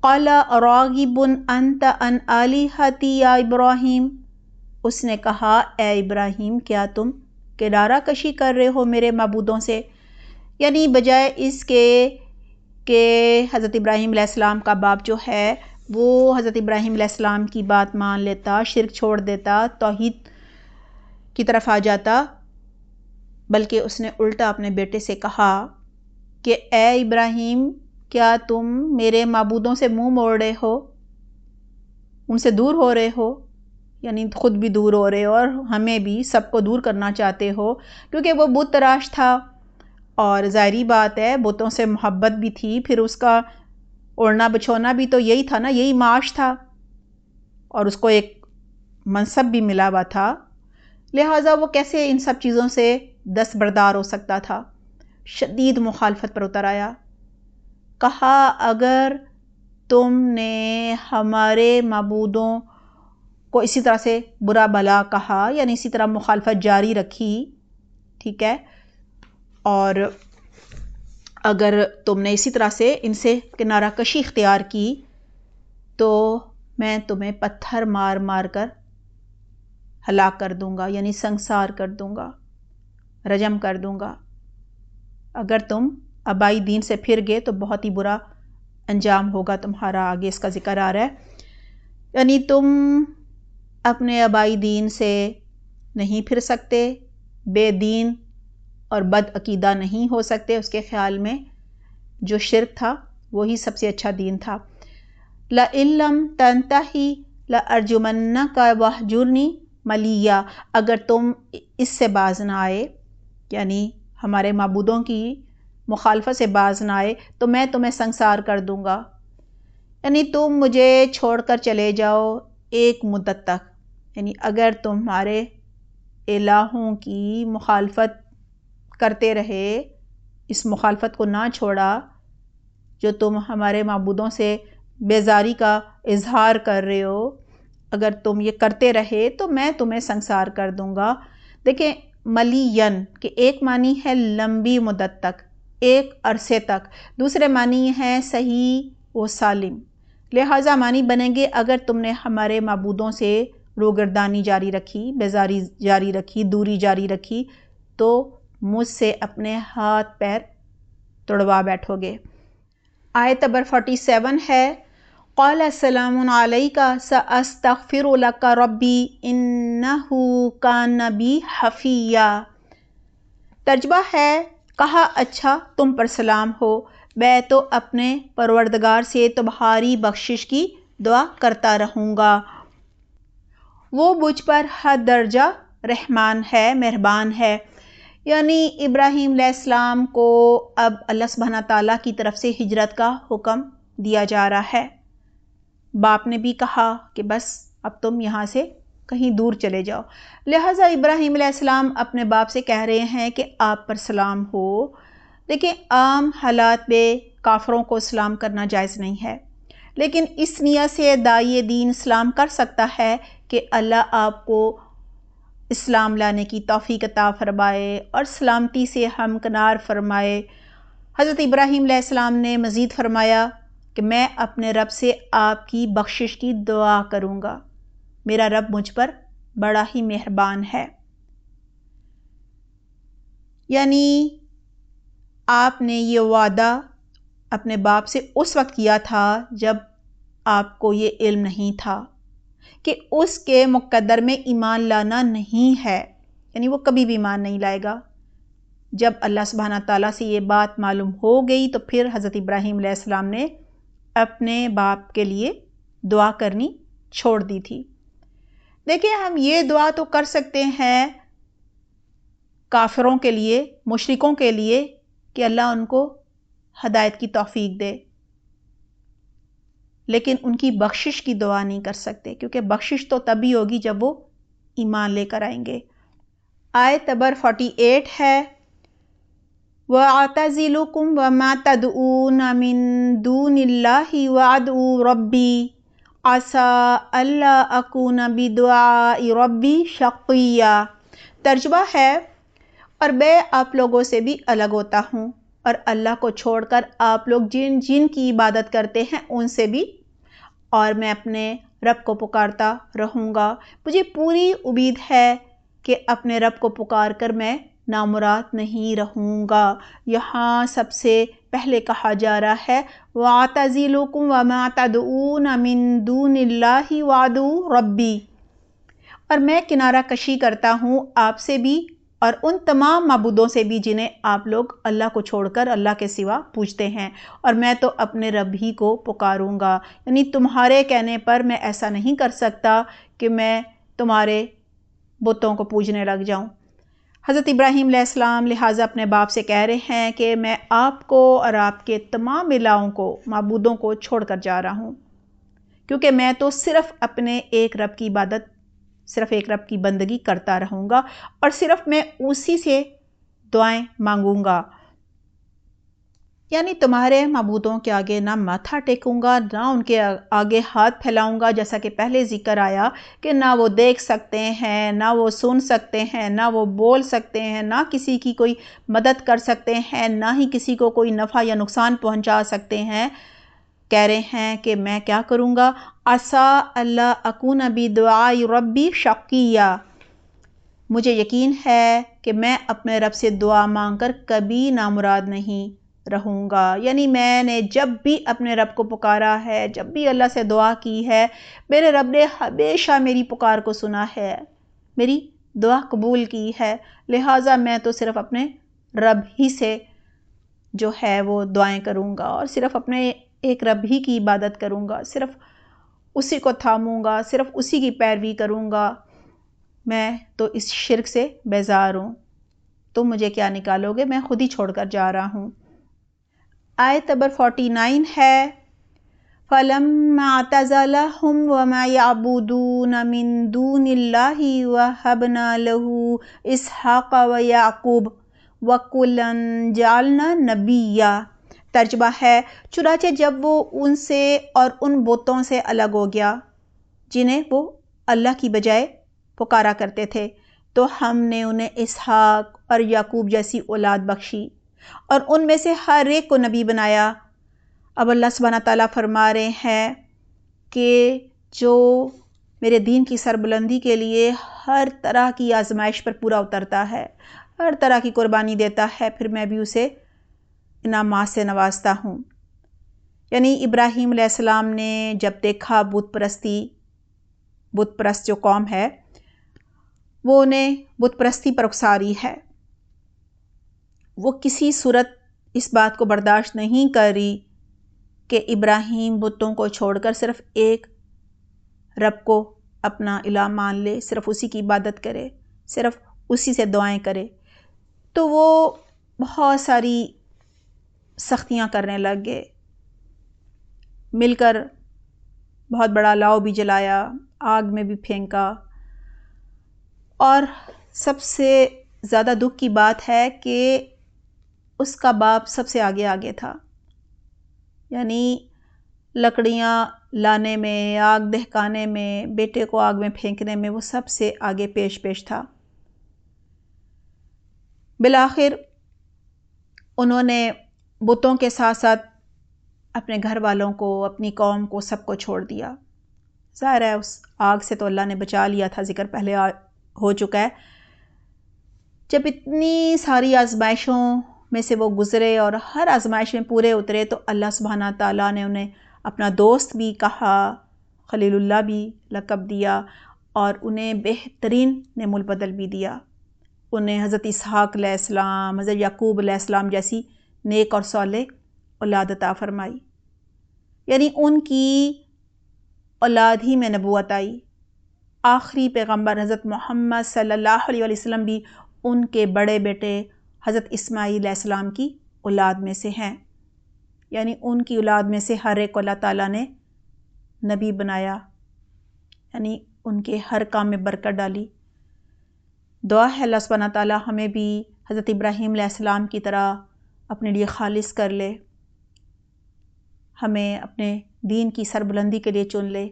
قَالَ رَاغِبٌ أَنْتَ عَنْ آلِهَتِي يَا إِبْرَاهِيمُ، اس نے کہا اے ابراہیم کیا تم کنارہ کشی کر رہے ہو میرے معبودوں سے؟ یعنی بجائے اس کے کہ حضرت ابراہیم علیہ السلام کا باپ جو ہے وہ حضرت ابراہیم علیہ السلام کی بات مان لیتا، شرک چھوڑ دیتا، توحید کی طرف آ جاتا، بلکہ اس نے الٹا اپنے بیٹے سے کہا کہ اے ابراہیم کیا تم میرے معبودوں سے منہ موڑ رہے ہو، ان سے دور ہو رہے ہو، یعنی خود بھی دور ہو رہے ہو اور ہمیں بھی سب کو دور کرنا چاہتے ہو، کیونکہ وہ بت تراش تھا اور ظاہری بات ہے بتوں سے محبت بھی تھی، پھر اس کا اوڑھنا بچھونا بھی تو یہی تھا نا، یہی معاش تھا، اور اس کو ایک منصب بھی ملا ہوا تھا، لہٰذا وہ کیسے ان سب چیزوں سے دستبردار ہو سکتا تھا؟ شدید مخالفت پر اتر آیا، کہا اگر تم نے ہمارے معبودوں کو اسی طرح سے برا بھلا کہا، یعنی اسی طرح مخالفت جاری رکھی، ٹھیک ہے، اور اگر تم نے اسی طرح سے ان سے کنارہ کشی اختیار کی تو میں تمہیں پتھر مار مار کر ہلاک کر دوں گا، یعنی سنسار کر دوں گا، رجم کر دوں گا۔ اگر تم آبائی دین سے پھر گئے تو بہت ہی برا انجام ہوگا تمہارا، آگے اس کا ذکر آ رہا ہے، یعنی تم اپنے آبائی دین سے نہیں پھر سکتے، بے دین اور بد عقیدہ نہیں ہو سکتے، اس کے خیال میں جو شرک تھا وہی سب سے اچھا دین تھا۔ لَئِن لَّمْ تَنْتَهِ لَأَرْجُمَنَّكَ وَاهْجُرْنِي مَلِيًّا، اگر تم اس سے باز نہ آئے، یعنی ہمارے معبودوں کی مخالفت سے باز نہ آئے تو میں تمہیں سنسار کر دوں گا، یعنی تم مجھے چھوڑ کر چلے جاؤ ایک مدت تک، یعنی اگر تمہارے الہوں کی مخالفت کرتے رہے، اس مخالفت کو نہ چھوڑا جو تم ہمارے معبودوں سے بیزاری کا اظہار کر رہے ہو، اگر تم یہ کرتے رہے تو میں تمہیں سنسار کر دوں گا۔ دیکھیں ملین کہ ایک معنی ہے لمبی مدت تک، ایک عرصے تک، دوسرے معنی ہے صحیح و سالم، لہٰذا معنی بنیں گے اگر تم نے ہمارے معبودوں سے روگردانی جاری رکھی، بیزاری جاری رکھی، دوری جاری رکھی تو مجھ سے اپنے ہاتھ پیر توڑوا بیٹھو گے۔ آیت نمبر 47 ہے قال السلام علیک سأستغفر لک ربی انہ کان بی حفیہ۔ ترجمہ ہے کہا اچھا تم پر سلام ہو، میں تو اپنے پروردگار سے تمہاری بخشش کی دعا کرتا رہوں گا، وہ مجھ پر حد درجہ رحمان ہے، مہربان ہے۔ یعنی ابراہیم علیہ السلام کو اب اللہ سبحانہ تعالیٰ کی طرف سے ہجرت کا حکم دیا جا رہا ہے۔ باپ نے بھی کہا کہ بس اب تم یہاں سے کہیں دور چلے جاؤ، لہٰذا ابراہیم علیہ السلام اپنے باپ سے کہہ رہے ہیں کہ آپ پر سلام ہو۔ دیکھیں عام حالات میں کافروں کو سلام کرنا جائز نہیں ہے، لیکن اس نیت سے داعی دین سلام کر سکتا ہے کہ اللہ آپ کو اسلام لانے کی توفیق عطا فرمائے اور سلامتی سے ہمکنار فرمائے۔ حضرت ابراہیم علیہ السلام نے مزید فرمایا کہ میں اپنے رب سے آپ کی بخشش کی دعا کروں گا، میرا رب مجھ پر بڑا ہی مہربان ہے۔ یعنی آپ نے یہ وعدہ اپنے باپ سے اس وقت کیا تھا جب آپ کو یہ علم نہیں تھا کہ اس کے مقدر میں ایمان لانا نہیں ہے، یعنی وہ کبھی بھی ایمان نہیں لائے گا۔ جب اللہ سبحانہ تعالیٰ سے یہ بات معلوم ہو گئی تو پھر حضرت ابراہیم علیہ السلام نے اپنے باپ کے لیے دعا کرنی چھوڑ دی تھی۔ دیکھیں ہم یہ دعا تو کر سکتے ہیں کافروں کے لیے، مشرکوں کے لیے کہ اللہ ان کو ہدایت کی توفیق دے، لیکن ان کی بخشش کی دعا نہیں کر سکتے، کیونکہ بخشش تو تبھی ہوگی جب وہ ایمان لے کر آئیں گے۔ آیت نمبر 48 ہے وَأَعْتَزِلُكُمْ وَمَا تَدْعُونَ مِن دُونِ اللَّهِ وَأَدْعُو رَبِّي عَسَىٰ أَلَّا أَكُونَ بِدُعَاءِ رَبِّي شَقِيًّا۔ ترجمہ ہے اور میں آپ لوگوں سے بھی الگ ہوتا ہوں اور اللہ کو چھوڑ کر آپ لوگ جن جن کی عبادت کرتے ہیں ان سے بھی، اور میں اپنے رب کو پکارتا رہوں گا۔ مجھے پوری امید ہے کہ اپنے رب کو پکار کر میں نامراد نہیں رہوں گا۔ یہاں سب سے پہلے کہا جا رہا ہے وَأَعْتَزِلُكُمْ وَمَا تَدْعُونَ مِن دُونِ اللَّهِ وَأَدْعُو رَبِّي، اور میں کنارہ کشی کرتا ہوں آپ سے بھی اور ان تمام معبودوں سے بھی جنہیں آپ لوگ اللہ کو چھوڑ کر اللہ کے سوا پوجتے ہیں، اور میں تو اپنے رب ہی کو پکاروں گا۔ یعنی تمہارے کہنے پر میں ایسا نہیں کر سکتا کہ میں تمہارے بتوں کو پوجنے لگ جاؤں۔ حضرت ابراہیم علیہ السلام لہٰذا اپنے باپ سے کہہ رہے ہیں کہ میں آپ کو اور آپ کے تمام الہوں کو، معبودوں کو چھوڑ کر جا رہا ہوں، کیونکہ میں تو صرف اپنے ایک رب کی عبادت، صرف ایک رب کی بندگی کرتا رہوں گا اور صرف میں اسی سے دعائیں مانگوں گا۔ یعنی تمہارے معبودوں کے آگے نہ ماتھا ٹیکوں گا، نہ ان کے آگے ہاتھ پھیلاؤں گا، جیسا کہ پہلے ذکر آیا کہ نہ وہ دیکھ سکتے ہیں، نہ وہ سن سکتے ہیں، نہ وہ بول سکتے ہیں، نہ کسی کی کوئی مدد کر سکتے ہیں، نہ ہی کسی کو کوئی نفع یا نقصان پہنچا سکتے ہیں۔ کہہ رہے ہیں کہ میں کیا کروں گا، عَسَىٰ أَلَّا أَكُونَ بِدُعَاءِ رَبِّي شَقِيًّا، مجھے یقین ہے کہ میں اپنے رب سے دعا مانگ کر کبھی نامراد نہیں رہوں گا۔ یعنی میں نے جب بھی اپنے رب کو پکارا ہے، جب بھی اللہ سے دعا کی ہے، میرے رب نے ہمیشہ میری پکار کو سنا ہے، میری دعا قبول کی ہے، لہٰذا میں تو صرف اپنے رب ہی سے جو ہے وہ دعائیں کروں گا اور صرف اپنے ایک رب ہی کی عبادت کروں گا، صرف اسی کو تھاموں گا، صرف اسی کی پیروی کروں گا۔ میں تو اس شرک سے بیزار ہوں، تم مجھے کیا نکالو گے، میں خود ہی چھوڑ کر جا رہا ہوں۔ آیت نمبر 49 ہے فَلَمَّا اعْتَزَلَهُمْ وَمَا يَعْبُدُونَ مِن دُونِ اللَّهِ وَهَبْنَا لَهُ إِسْحَاقَ وَيَعْقُوبَ وَكُلًّا جَعَلْنَا نَبِيًّا۔ ترجمہ ہے چنانچہ جب وہ ان سے اور ان بتوں سے الگ ہو گیا جنہیں وہ اللہ کی بجائے پکارا کرتے تھے، تو ہم نے انہیں اسحاق اور یعقوب جیسی اولاد بخشی اور ان میں سے ہر ایک کو نبی بنایا۔ اب اللہ سبحانہ تعالیٰ فرما رہے ہیں کہ جو میرے دین کی سربلندی کے لیے ہر طرح کی آزمائش پر پورا اترتا ہے، ہر طرح کی قربانی دیتا ہے، پھر میں بھی اسے انعامات سے نوازتا ہوں۔ یعنی ابراہیم علیہ السلام نے جب دیکھا بت پرست جو قوم ہے وہ انہیں بت پرستی پر اکساری ہے، وہ کسی صورت اس بات کو برداشت نہیں کر رہی کہ ابراہیم بتوں کو چھوڑ کر صرف ایک رب کو اپنا الہ مان لے، صرف اسی کی عبادت کرے، صرف اسی سے دعائیں کرے. تو وہ بہت ساری سختیاں کرنے لگ گئے، مل کر بہت بڑا الاؤ بھی جلایا، آگ میں بھی پھینکا. اور سب سے زیادہ دکھ کی بات ہے کہ اس کا باپ سب سے آگے تھا، یعنی لکڑیاں لانے میں، آگ دہکانے میں، بیٹے کو آگ میں پھینکنے میں وہ سب سے آگے پیش تھا. بالآخر انہوں نے بتوں کے ساتھ ساتھ اپنے گھر والوں کو، اپنی قوم کو، سب کو چھوڑ دیا. ظاہر ہے اس آگ سے تو اللہ نے بچا لیا تھا، ذکر پہلے ہو چکا ہے. جب اتنی ساری آزمائشوں میں سے وہ گزرے اور ہر آزمائش میں پورے اترے تو اللہ سبحانہ تعالیٰ نے انہیں اپنا دوست بھی کہا، خلیل اللہ بھی لقب دیا، اور انہیں بہترین نعم البدل بھی دیا. انہیں حضرت اسحاق علیہ السلام، حضرت یعقوب علیہ السلام جیسی نیک اور صالح اولاد عطا فرمائی. یعنی ان کی اولاد ہی میں نبوت آئی. آخری پیغمبر حضرت محمد صلی اللہ علیہ وسلم بھی ان کے بڑے بیٹے حضرت اسماعیل علیہ السلام کی اولاد میں سے ہیں. یعنی ان کی اولاد میں سے ہر ایک کو اللہ تعالیٰ نے نبی بنایا، یعنی ان کے ہر کام میں برکت ڈالی. دعا ہے اللہ سبحانہ تعالیٰ ہمیں بھی حضرت ابراہیم علیہ السلام کی طرح اپنے لیے خالص کر لے، ہمیں اپنے دین کی سربلندی کے لیے چن لے،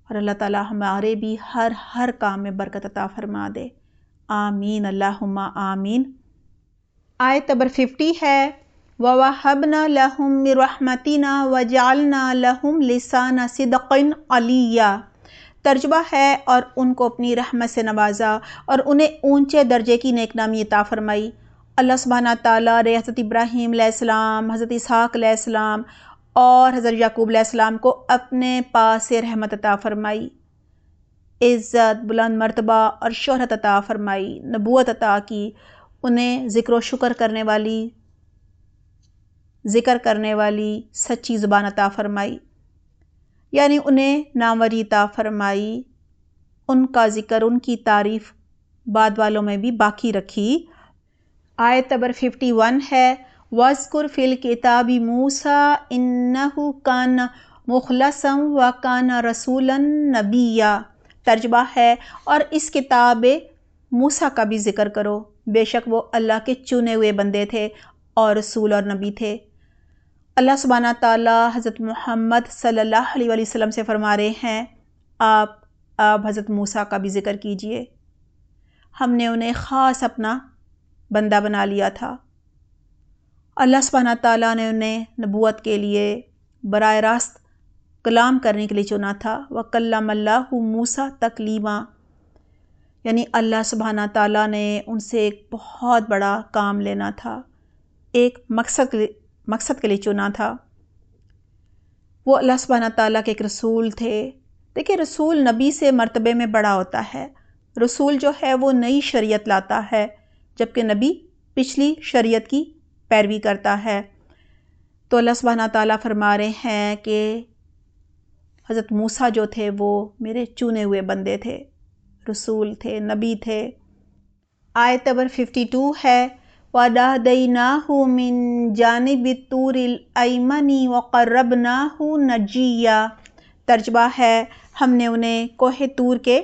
اور اللہ تعالیٰ ہمارے بھی ہر کام میں برکت عطا فرما دے. آمین اللہم آمین. آیت نمبر 50 ہے وَوَهَبْنَا لَهُم مِّن رَحْمَتِنَا وَجَعَلْنَا لَهُمْ لِسَانَ صِدْقٍ عَلِيًّا. ترجمہ ہے اور ان کو اپنی رحمت سے نوازا اور انہیں اونچے درجے کی نیک نامی عطا فرمائی. اللہ سبحانہ تعالیٰ نے حضرت ابراہیم علیہ السلام، حضرت اسحاق علیہ السلام اور حضرت یعقوب علیہ السلام کو اپنے پاس سے رحمت عطا فرمائی، عزت، بلند مرتبہ اور شہرت عطا فرمائی، نبوت عطا کی، انہیں ذکر و شکر کرنے والی سچی زبان عطا فرمائی، یعنی انہیں ناموری عطا فرمائی، ان کا ذکر، ان کی تعریف بعد والوں میں بھی باقی رکھی. آیت نمبر 51 ہے وَاذْكُرْ فِي الْكِتَابِ مُوسَىٰ إِنَّهُ كَانَ مُخْلَصًا وَكَانَ رَسُولًا نَبِيًّا. ترجمہ ہے اور اس کتاب موسیٰ کا بھی ذکر کرو، بے شک وہ اللہ کے چنے ہوئے بندے تھے اور رسول اور نبی تھے. اللہ سبحانہ تعالیٰ حضرت محمد صلی اللہ علیہ وسلم سے فرما رہے ہیں آپ حضرت موسیٰ کا بھی ذکر کیجئے، ہم نے انہیں خاص اپنا بندہ بنا لیا تھا. اللہ سبحانہ تعالیٰ نے انہیں نبوت کے لیے براہ راست کلام کرنے کے لیے چنا تھا. وَكَلَّمَ اللَّهُ مُوسَىٰ تَكْلِيمًا، یعنی اللہ سبحانہ تعالیٰ نے ان سے ایک بہت بڑا کام لینا تھا، ایک مقصد کے لیے چنا تھا. وہ اللہ سبحانہ تعالیٰ کے ایک رسول تھے. دیکھیں رسول نبی سے مرتبے میں بڑا ہوتا ہے. رسول جو ہے وہ نئی شریعت لاتا ہے، جبکہ نبی پچھلی شریعت کی پیروی کرتا ہے. تو اللہ سبحانہ تعالیٰ فرما رہے ہیں کہ حضرت موسیٰ جو تھے وہ میرے چنے ہوئے بندے تھے، رسول تھے، نبی تھے. آیت نمبر 52 ہے وَنَادَيْنَاهُ مِن جَانِبِ الطُّورِ الْأَيْمَنِ وَقَرَّبْنَاهُ نَجِيًّا. ترجمہ ہے ہم نے انہیں کوہ طور کے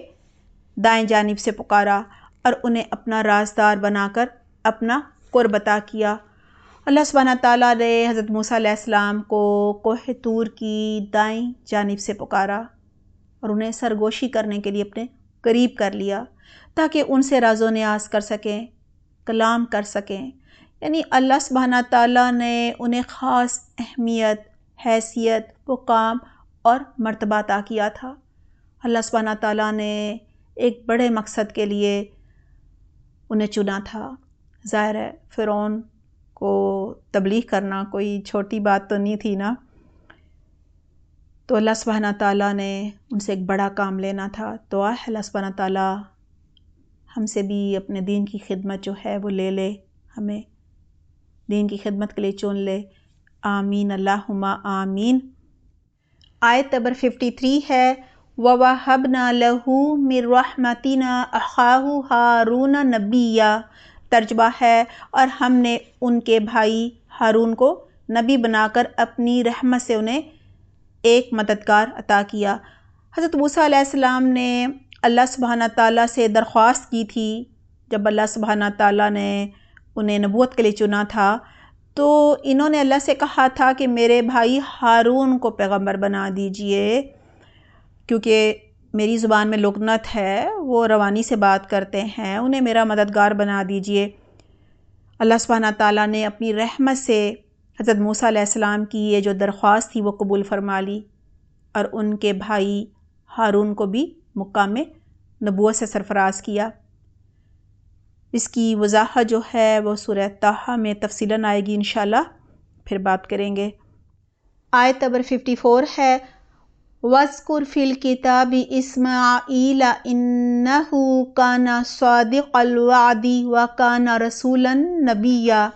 دائیں جانب سے پکارا اور انہیں اپنا رازدار بنا کر اپنا قرب عطا کیا. اللہ سبحانہ تعالیٰ نے حضرت موسیٰ علیہ السلام کو کوہ طور کی دائیں جانب سے پکارا اور انہیں سرگوشی کرنے کے لیے اپنے قریب کر لیا تاکہ ان سے راز و نیاز کر سکیں، کلام کر سکیں. یعنی اللہ سبحانہ تعالیٰ نے انہیں خاص اہمیت، حیثیت، مقام اور مرتبہ عطا کیا تھا. اللہ سبحانہ تعالیٰ نے ایک بڑے مقصد کے لیے انہیں چنا تھا. ظاہر ہے فرعون کو تبلیغ کرنا کوئی چھوٹی بات تو نہیں تھی نا. تو اللہ سبحانہ تعالیٰ نے ان سے ایک بڑا کام لینا تھا، تو اللہ سبحانہ تعالیٰ ہم سے بھی اپنے دین کی خدمت جو ہے وہ لے لے، ہمیں دین کی خدمت کے لیے چن لے۔ آمین اللہم آمین۔ آیت نمبر 53 ہے وَوَهَبْنَا لَهُ مِن رَحْمَتِنَا أَخَاهُ هَارُونَ نَبِيًّا، ترجمہ ہے اور ہم نے ان کے بھائی ہارون کو نبی بنا کر اپنی رحمت سے انہیں ایک مددگار عطا کیا۔ حضرت موسیٰ علیہ السلام نے اللہ سبحانہ تعالیٰ سے درخواست کی تھی، جب اللہ سبحانہ تعالیٰ نے انہیں نبوت کے لیے چنا تھا تو انہوں نے اللہ سے کہا تھا کہ میرے بھائی ہارون کو پیغمبر بنا دیجئے، کیونکہ میری زبان میں لغنت ہے، وہ روانی سے بات کرتے ہیں، انہیں میرا مددگار بنا دیجئے۔ اللہ سبحانہ تعالیٰ نے اپنی رحمت سے حضرت موسیٰ علیہ السلام کی یہ جو درخواست تھی وہ قبول فرما لی، اور ان کے بھائی ہارون کو بھی مقام نبوت سے سرفراز کیا۔ اس کی وضاحت جو ہے وہ سورہ طٰہٰ میں تفصیلاً آئے گی، انشاءاللہ پھر بات کریں گے۔ آیت نمبر 54 ہے وَاذْكُرْ فِي الْكِتَابِ إِسْمَاعِيلَ إِنَّهُ كَانَ صَادِقَ الْوَعْدِ وَكَانَ رَسُولًا نَبِيًّا،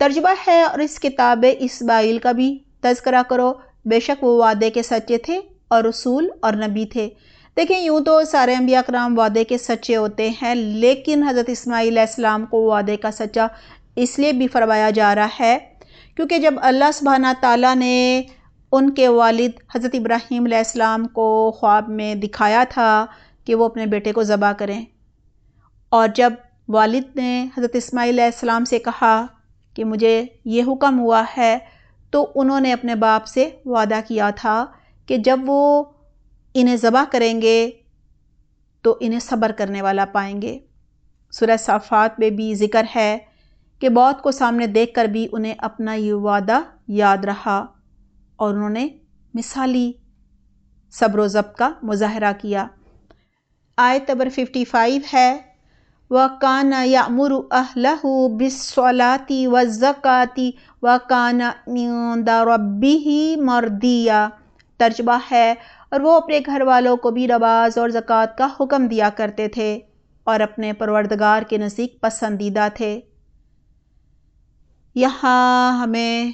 ترجمہ ہے اور اس کتاب اسماعیل کا بھی تذکرہ کرو، بے شک وہ وعدے کے سچے تھے اور رسول اور نبی تھے۔ دیکھیں یوں تو سارے انبیاء کرام وعدے کے سچے ہوتے ہیں، لیکن حضرت اسماعیل علیہ السلام کو وعدے کا سچا اس لیے بھی فرمایا جا رہا ہے کیونکہ جب اللہ سبحانہ تعالیٰ نے ان کے والد حضرت ابراہیم علیہ السلام کو خواب میں دکھایا تھا کہ وہ اپنے بیٹے کو ذبح کریں، اور جب والد نے حضرت اسماعیل علیہ السلام سے کہا کہ مجھے یہ حکم ہوا ہے، تو انہوں نے اپنے باپ سے وعدہ کیا تھا کہ جب وہ انہیں ذبح کریں گے تو انہیں صبر کرنے والا پائیں گے۔ سورہ صافات میں بھی ذکر ہے کہ موت کو سامنے دیکھ کر بھی انہیں اپنا یہ وعدہ یاد رہا اور انہوں نے مثالی صبر و ضبط کا مظاہرہ کیا۔ آیت نمبر 55 ہے وَكَانَ يَأْمُرُ أَهْلَهُ بِالصَّلَاةِ وَالزَّكَاةِ وَكَانَ عِندَ رَبِّهِ مَرْضِيًّا، ترجمہ ہے اور وہ اپنے گھر والوں کو بھی نماز اور زکوٰۃ کا حکم دیا کرتے تھے اور اپنے پروردگار کے نزدیک پسندیدہ تھے۔ یہاں ہمیں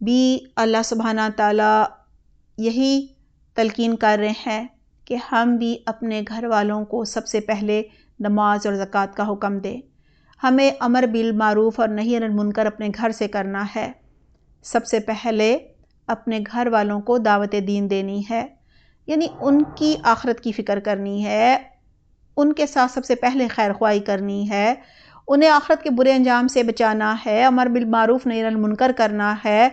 بھی اللہ سبحانہ تعالیٰ یہی تلقین کر رہے ہیں کہ ہم بھی اپنے گھر والوں کو سب سے پہلے نماز اور زکوٰۃ کا حکم دیں۔ ہمیں امر بالمعروف اور نہی عن المنکر اپنے گھر سے کرنا ہے۔ سب سے پہلے اپنے گھر والوں کو دعوت دین دینی ہے، یعنی ان کی آخرت کی فکر کرنی ہے، ان کے ساتھ سب سے پہلے خیر خواہی کرنی ہے، انہیں آخرت کے برے انجام سے بچانا ہے، امر بالمعروف نہی عن المنکر کرنا ہے،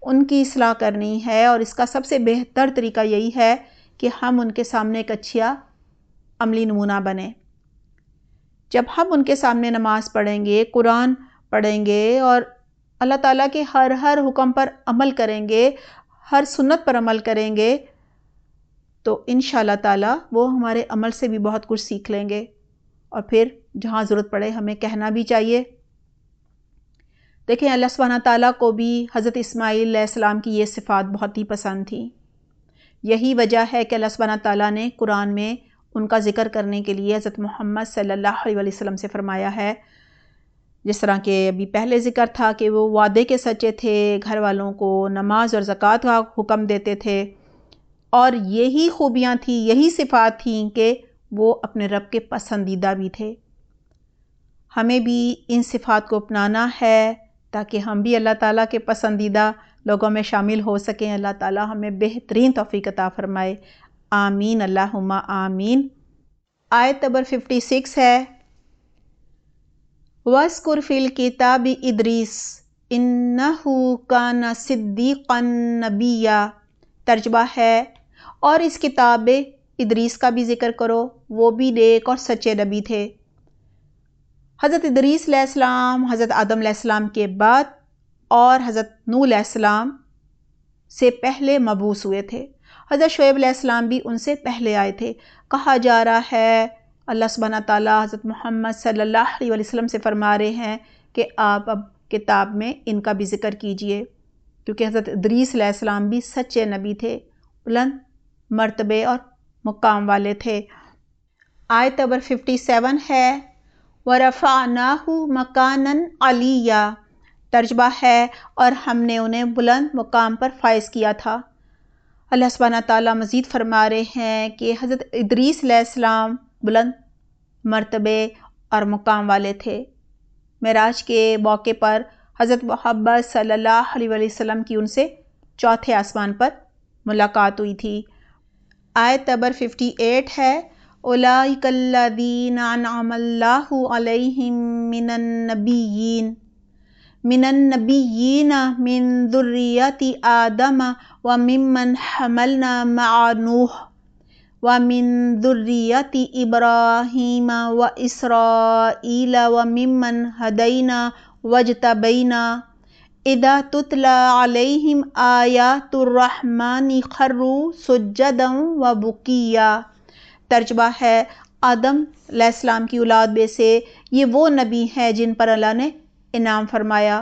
ان کی اصلاح کرنی ہے، اور اس کا سب سے بہتر طریقہ یہی ہے کہ ہم ان کے سامنے ایک اچھا عملی نمونہ بنیں۔ جب ہم ان کے سامنے نماز پڑھیں گے، قرآن پڑھیں گے اور اللہ تعالیٰ کے ہر حکم پر عمل کریں گے، ہر سنت پر عمل کریں گے، تو انشاءاللہ تعالیٰ وہ ہمارے عمل سے بھی بہت کچھ سیکھ لیں گے، اور پھر جہاں ضرورت پڑے ہمیں کہنا بھی چاہیے۔ دیکھیں اللہ سبحانہ تعالیٰ کو بھی حضرت اسماعیل علیہ السلام کی یہ صفات بہت ہی پسند تھی۔ یہی وجہ ہے کہ اللہ سبحانہ تعالیٰ نے قرآن میں ان کا ذکر کرنے کے لیے حضرت محمد صلی اللہ علیہ وسلم سے فرمایا ہے، جس طرح کہ ابھی پہلے ذکر تھا کہ وہ وعدے کے سچے تھے، گھر والوں کو نماز اور زکوٰۃ کا حکم دیتے تھے، اور یہی خوبیاں تھیں، یہی صفات تھیں کہ وہ اپنے رب کے پسندیدہ بھی تھے۔ ہمیں بھی ان صفات کو اپنانا ہے تاکہ ہم بھی اللہ تعالیٰ کے پسندیدہ لوگوں میں شامل ہو سکیں۔ اللہ تعالیٰ ہمیں بہترین توفیق عطا فرمائے، آمین اللہم آمین۔ آیت نمبر 56 ہے وَاذْكُرْ فِي الْكِتَابِ إِدْرِيسَ إِنَّهُ كَانَ صِدِّيقًا نَبِيًّا، ترجمہ ہے اور اس کتاب ادریس کا بھی ذکر کرو، وہ بھی نیک اور سچے نبی تھے۔ حضرت ادریس علیہ السلام حضرت آدم علیہ السلام کے بعد اور حضرت نوح علیہ السلام سے پہلے مبعوث ہوئے تھے۔ حضرت شعیب علیہ السلام بھی ان سے پہلے آئے تھے۔ کہا جا رہا ہے اللہ سبحانہ تعالیٰ حضرت محمد صلی اللہ علیہ وسلم سے فرما رہے ہیں کہ آپ اب کتاب میں ان کا بھی ذکر کیجئے، کیونکہ حضرت ادریس علیہ السلام بھی سچے نبی تھے، بلند مرتبے اور مقام والے تھے۔ آیت نمبر 57 ہے وَرَفَعْنَاهُ مَكَانًا عَلِيًّا، ترجمہ ہے اور ہم نے انہیں بلند مقام پر فائز کیا تھا۔ اللہ سبحانہ تعالیٰ مزید فرما رہے ہیں کہ حضرت ادریس علیہ السلام بلند مرتبے اور مقام والے تھے۔ معراج کے موقع پر حضرت محمد صلی اللہ علیہ وسلم کی ان سے چوتھے آسمان پر ملاقات ہوئی تھی۔ آیت نمبر 58 ہے اولئک الذین انعم اللہ علیہم من النبیین من ذریۃ آدم وممن حملنا مع نوح ومن ذریۃ ابراہیم واسرائیل وممن ہدینا واجتبینا اذا تتلی علیہم آیات الرحمن خروا سجدا وبکیا۔ ترجمہ ہے آدم علیہ السلام کی اولاد میں سے یہ وہ نبی ہیں جن پر اللہ نے انعام فرمایا،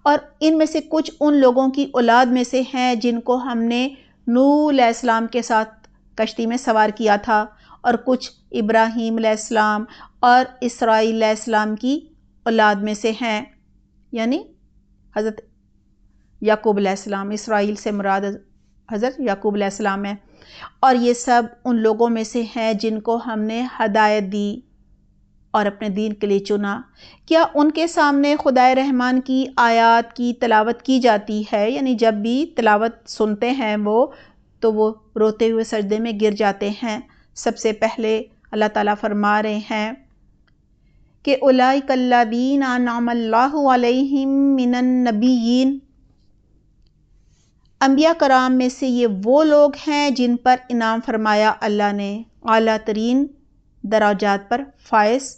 اور ان میں سے کچھ ان لوگوں کی اولاد میں سے ہیں جن کو ہم نے نوح علیہ السلام کے ساتھ کشتی میں سوار کیا تھا، اور کچھ ابراہیم علیہ السلام اور اسرائیل علیہ السلام کی اولاد میں سے ہیں، یعنی حضرت یعقوب علیہ السلام۔ اسرائیل سے مراد حضرت یعقوب علیہ السلام ہے، اور یہ سب ان لوگوں میں سے ہیں جن کو ہم نے ہدایت دی اور اپنے دین کے لیے چنا۔ کیا ان کے سامنے خدائے رحمان کی آیات کی تلاوت کی جاتی ہے؟ یعنی جب بھی تلاوت سنتے ہیں وہ تو وہ روتے ہوئے سجدے میں گر جاتے ہیں۔ سب سے پہلے اللہ تعالیٰ فرما رہے ہیں کہ اولئک الذین انعم اللہ علیہم من النبیین، انبیاء کرام میں سے یہ وہ لوگ ہیں جن پر انعام فرمایا اللہ نے، اعلیٰ ترین درجات پر فائز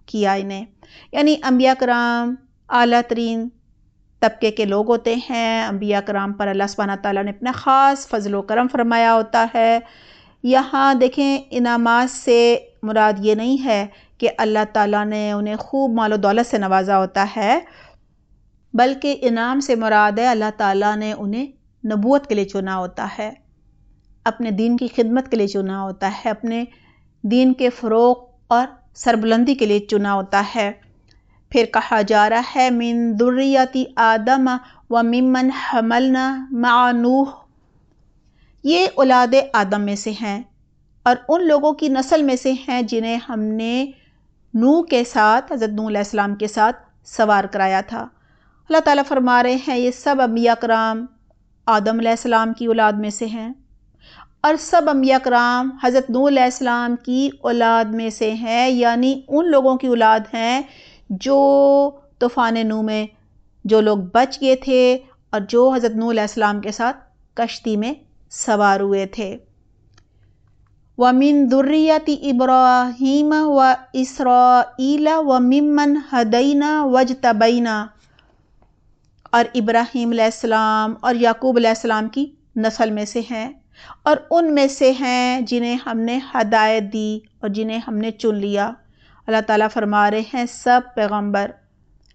کیا انہیں۔ یعنی انبیاء کرام اعلیٰ ترین طبقے کے لوگ ہوتے ہیں۔ انبیاء کرام پر اللہ سبحانہ تعالیٰ نے اپنا خاص فضل و کرم فرمایا ہوتا ہے۔ یہاں دیکھیں انعامات سے مراد یہ نہیں ہے کہ اللہ تعالیٰ نے انہیں خوب مال و دولت سے نوازا ہوتا ہے، بلکہ انعام سے مراد ہے اللہ تعالیٰ نے انہیں نبوت کے لیے چنا ہوتا ہے، اپنے دین کی خدمت کے لیے چنا ہوتا ہے، اپنے دین کے فروغ اور سربلندی کے لیے چنا ہوتا ہے۔ پھر کہا جا رہا ہے من ذریۃ آدم وممن حملنا مع نوح، یہ اولاد آدم میں سے ہیں اور ان لوگوں کی نسل میں سے ہیں جنہیں ہم نے نوح کے ساتھ، حضرت نوح علیہ السلام کے ساتھ سوار کرایا تھا۔ اللہ تعالیٰ فرما رہے ہیں یہ سب انبیاء کرام آدم علیہ السلام کی اولاد میں سے ہیں، اور سب انبیاء کرام حضرت نوح علیہ السلام کی اولاد میں سے ہیں، یعنی ان لوگوں کی اولاد ہیں جو طوفان نوح میں جو لوگ بچ گئے تھے اور جو حضرت نوح علیہ السلام کے ساتھ کشتی میں سوار ہوئے تھے۔ وَمِن ذُرِّيَّةِ إِبْرَاهِيمَ وَإِسْرَائِيلَ وَمِمَّنْ هَدَيْنَا وَاجْتَبَيْنَا، اور ابراہیم علیہ السلام اور یعقوب علیہ السلام کی نسل میں سے ہیں، اور ان میں سے ہیں جنہیں ہم نے ہدایت دی اور جنہیں ہم نے چن لیا۔ اللہ تعالیٰ فرما رہے ہیں سب پیغمبر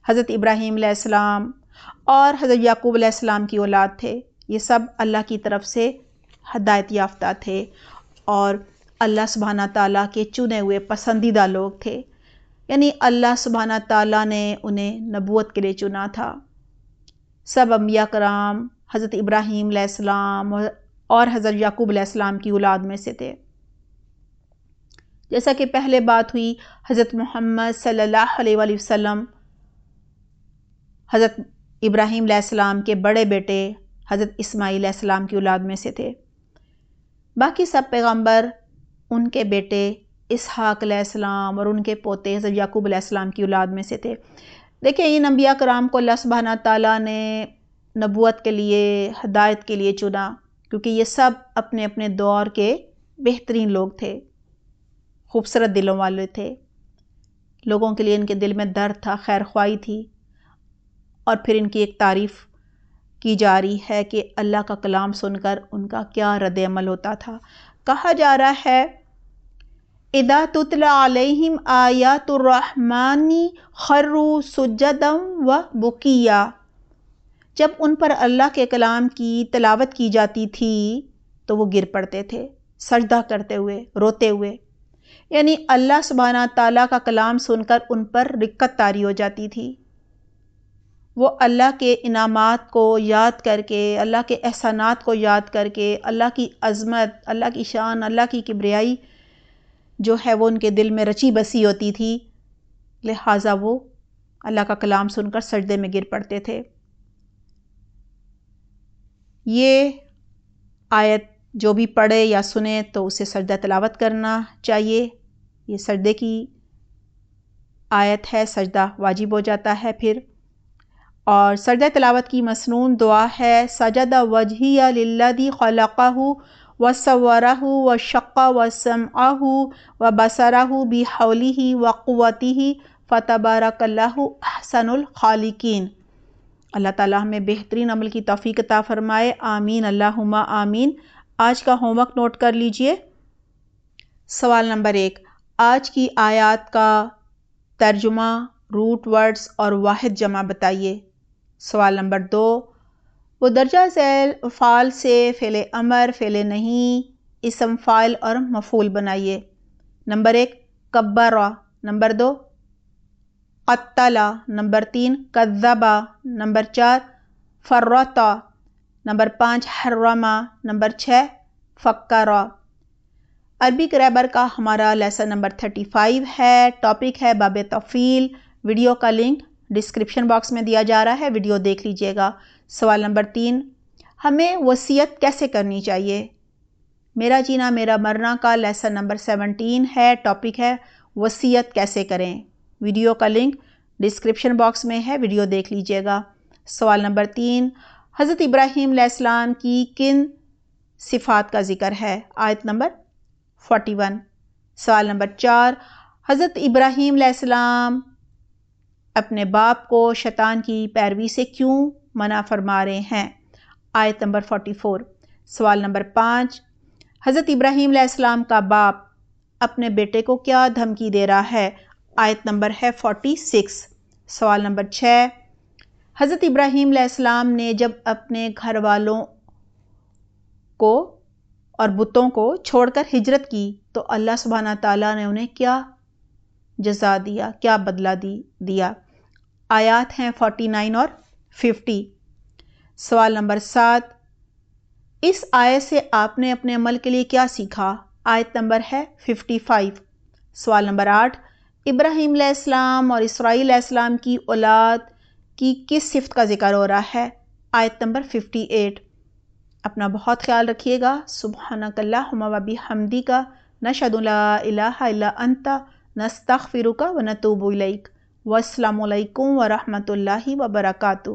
حضرت ابراہیم علیہ السلام اور حضرت یعقوب علیہ السلام کی اولاد تھے، یہ سب اللہ کی طرف سے ہدایت یافتہ تھے اور اللہ سبحانہ تعالیٰ کے چنے ہوئے پسندیدہ لوگ تھے، یعنی اللہ سبحانہ تعالیٰ نے انہیں نبوت کے لیے چنا تھا۔ سب انبیاء کرام حضرت ابراہیم علیہ السلام اور حضرت یعقوب علیہ السلام کی اولاد میں سے تھے۔ جیسا کہ پہلے بات ہوئی، حضرت محمد صلی اللہ علیہ وآلہ وسلم حضرت ابراہیم علیہ السلام کے بڑے بیٹے حضرت اسماعیل علیہ السلام کی اولاد میں سے تھے۔ باقی سب پیغمبر ان کے بیٹے اسحاق علیہ السلام اور ان کے پوتے حضرت یعقوب علیہ السلام کی اولاد میں سے تھے۔ دیکھیں ان انبیاء کرام کو اللہ سبحانہ تعالیٰ نے نبوت کے لیے، ہدایت کے لیے چنا، کیونکہ یہ سب اپنے اپنے دور کے بہترین لوگ تھے، خوبصورت دلوں والے تھے، لوگوں کے لیے ان کے دل میں درد تھا، خیر خواہی تھی، اور پھر ان کی ایک تعریف کی جا رہی ہے کہ اللہ کا کلام سن کر ان کا کیا رد عمل ہوتا تھا۔ کہا جا رہا ہے اذا تتلی علیہم آیات الرحمن خروا سجدا وبکیا، جب ان پر اللہ کے کلام کی تلاوت کی جاتی تھی تو وہ گر پڑتے تھے سجدہ کرتے ہوئے، روتے ہوئے. یعنی اللہ سبحانہ تعالیٰ کا کلام سن کر ان پر رقت طاری ہو جاتی تھی. وہ اللہ کے انعامات کو یاد کر کے، اللہ کے احسانات کو یاد کر کے، اللہ کی عظمت، اللہ کی شان، اللہ کی کبریائی جو ہے وہ ان کے دل میں رچی بسی ہوتی تھی، لہٰذا وہ اللہ کا کلام سن کر سجدے میں گر پڑتے تھے. یہ آیت جو بھی پڑھے یا سنے تو اسے سجدہ تلاوت کرنا چاہیے. یہ سجدے کی آیت ہے، سجدہ واجب ہو جاتا ہے پھر. اور سجدہ تلاوت کی مسنون دعا ہے سجد وجہی للذی خلقہ وصورہ وشق وسمعہ وبصرہ بحولہ وقوتہ فتبارک اللہ احسن الخالقین. اللہ تعالیٰ ہمیں بہترین عمل کی توفیق عطا فرمائے، آمین اللہم آمین. آج کا ہوم ورک نوٹ کر لیجئے. سوال نمبر 1، آج کی آیات کا ترجمہ، روٹ ورڈز اور واحد جمع بتائیے. سوال نمبر 2، وہ درجہ ذیل افعال سے فعل امر، فعل نہیں، اسم فاعل اور مفعول بنائیے. نمبر 1 کبرا، نمبر 2 قتلا، نمبر 3 کذبا، نمبر 4 فرطا، نمبر 5 حرما، نمبر 6 فکرا. عربی گرامر کا ہمارا لیسن نمبر 35 ہے. ٹاپک ہے باب تفعیل. ویڈیو کا لنک ڈسکرپشن باکس میں دیا جا رہا ہے، ویڈیو دیکھ لیجئے گا. سوال نمبر 3، ہمیں وصیت کیسے کرنی چاہیے؟ میرا جینا میرا مرنا کا لیسن نمبر 17 ہے. ٹاپک ہے وصیت کیسے کریں. ویڈیو کا لنک ڈسکرپشن باکس میں ہے، ویڈیو دیکھ لیجئے گا. سوال نمبر 3، حضرت ابراہیم علیہ السلام کی کن صفات کا ذکر ہے؟ آیت نمبر 41. سوال نمبر 4، حضرت ابراہیم علیہ السلام اپنے باپ کو شیطان کی پیروی سے کیوں منع فرما رہے ہیں؟ آیت نمبر 44. سوال نمبر 5، حضرت ابراہیم علیہ السلام کا باپ اپنے بیٹے کو کیا دھمکی دے رہا ہے؟ آیت نمبر ہے 46. سوال نمبر 6، حضرت ابراہیم علیہ السلام نے جب اپنے گھر والوں کو اور بتوں کو چھوڑ کر ہجرت کی تو اللہ سبحانہ تعالیٰ نے انہیں کیا جزا دیا، کیا بدلہ دیا؟ آیات ہیں 49 اور 50. سوال نمبر 7، اس آیت سے آپ نے اپنے عمل کے لیے کیا سیکھا؟ آیت نمبر ہے 55. سوال نمبر 8، ابراہیم علیہ السلام اور اسرائیل علیہ السلام کی اولاد کی کس صفت کا ذکر ہو رہا ہے؟ آیت نمبر 58. اپنا بہت خیال رکھیے گا. سبحانک اللہم و بحمدک نشہد لا الہ الا انت نستغفرک و نتوب الیک. والسلام علیکم ورحمۃ اللہ وبرکاتہ.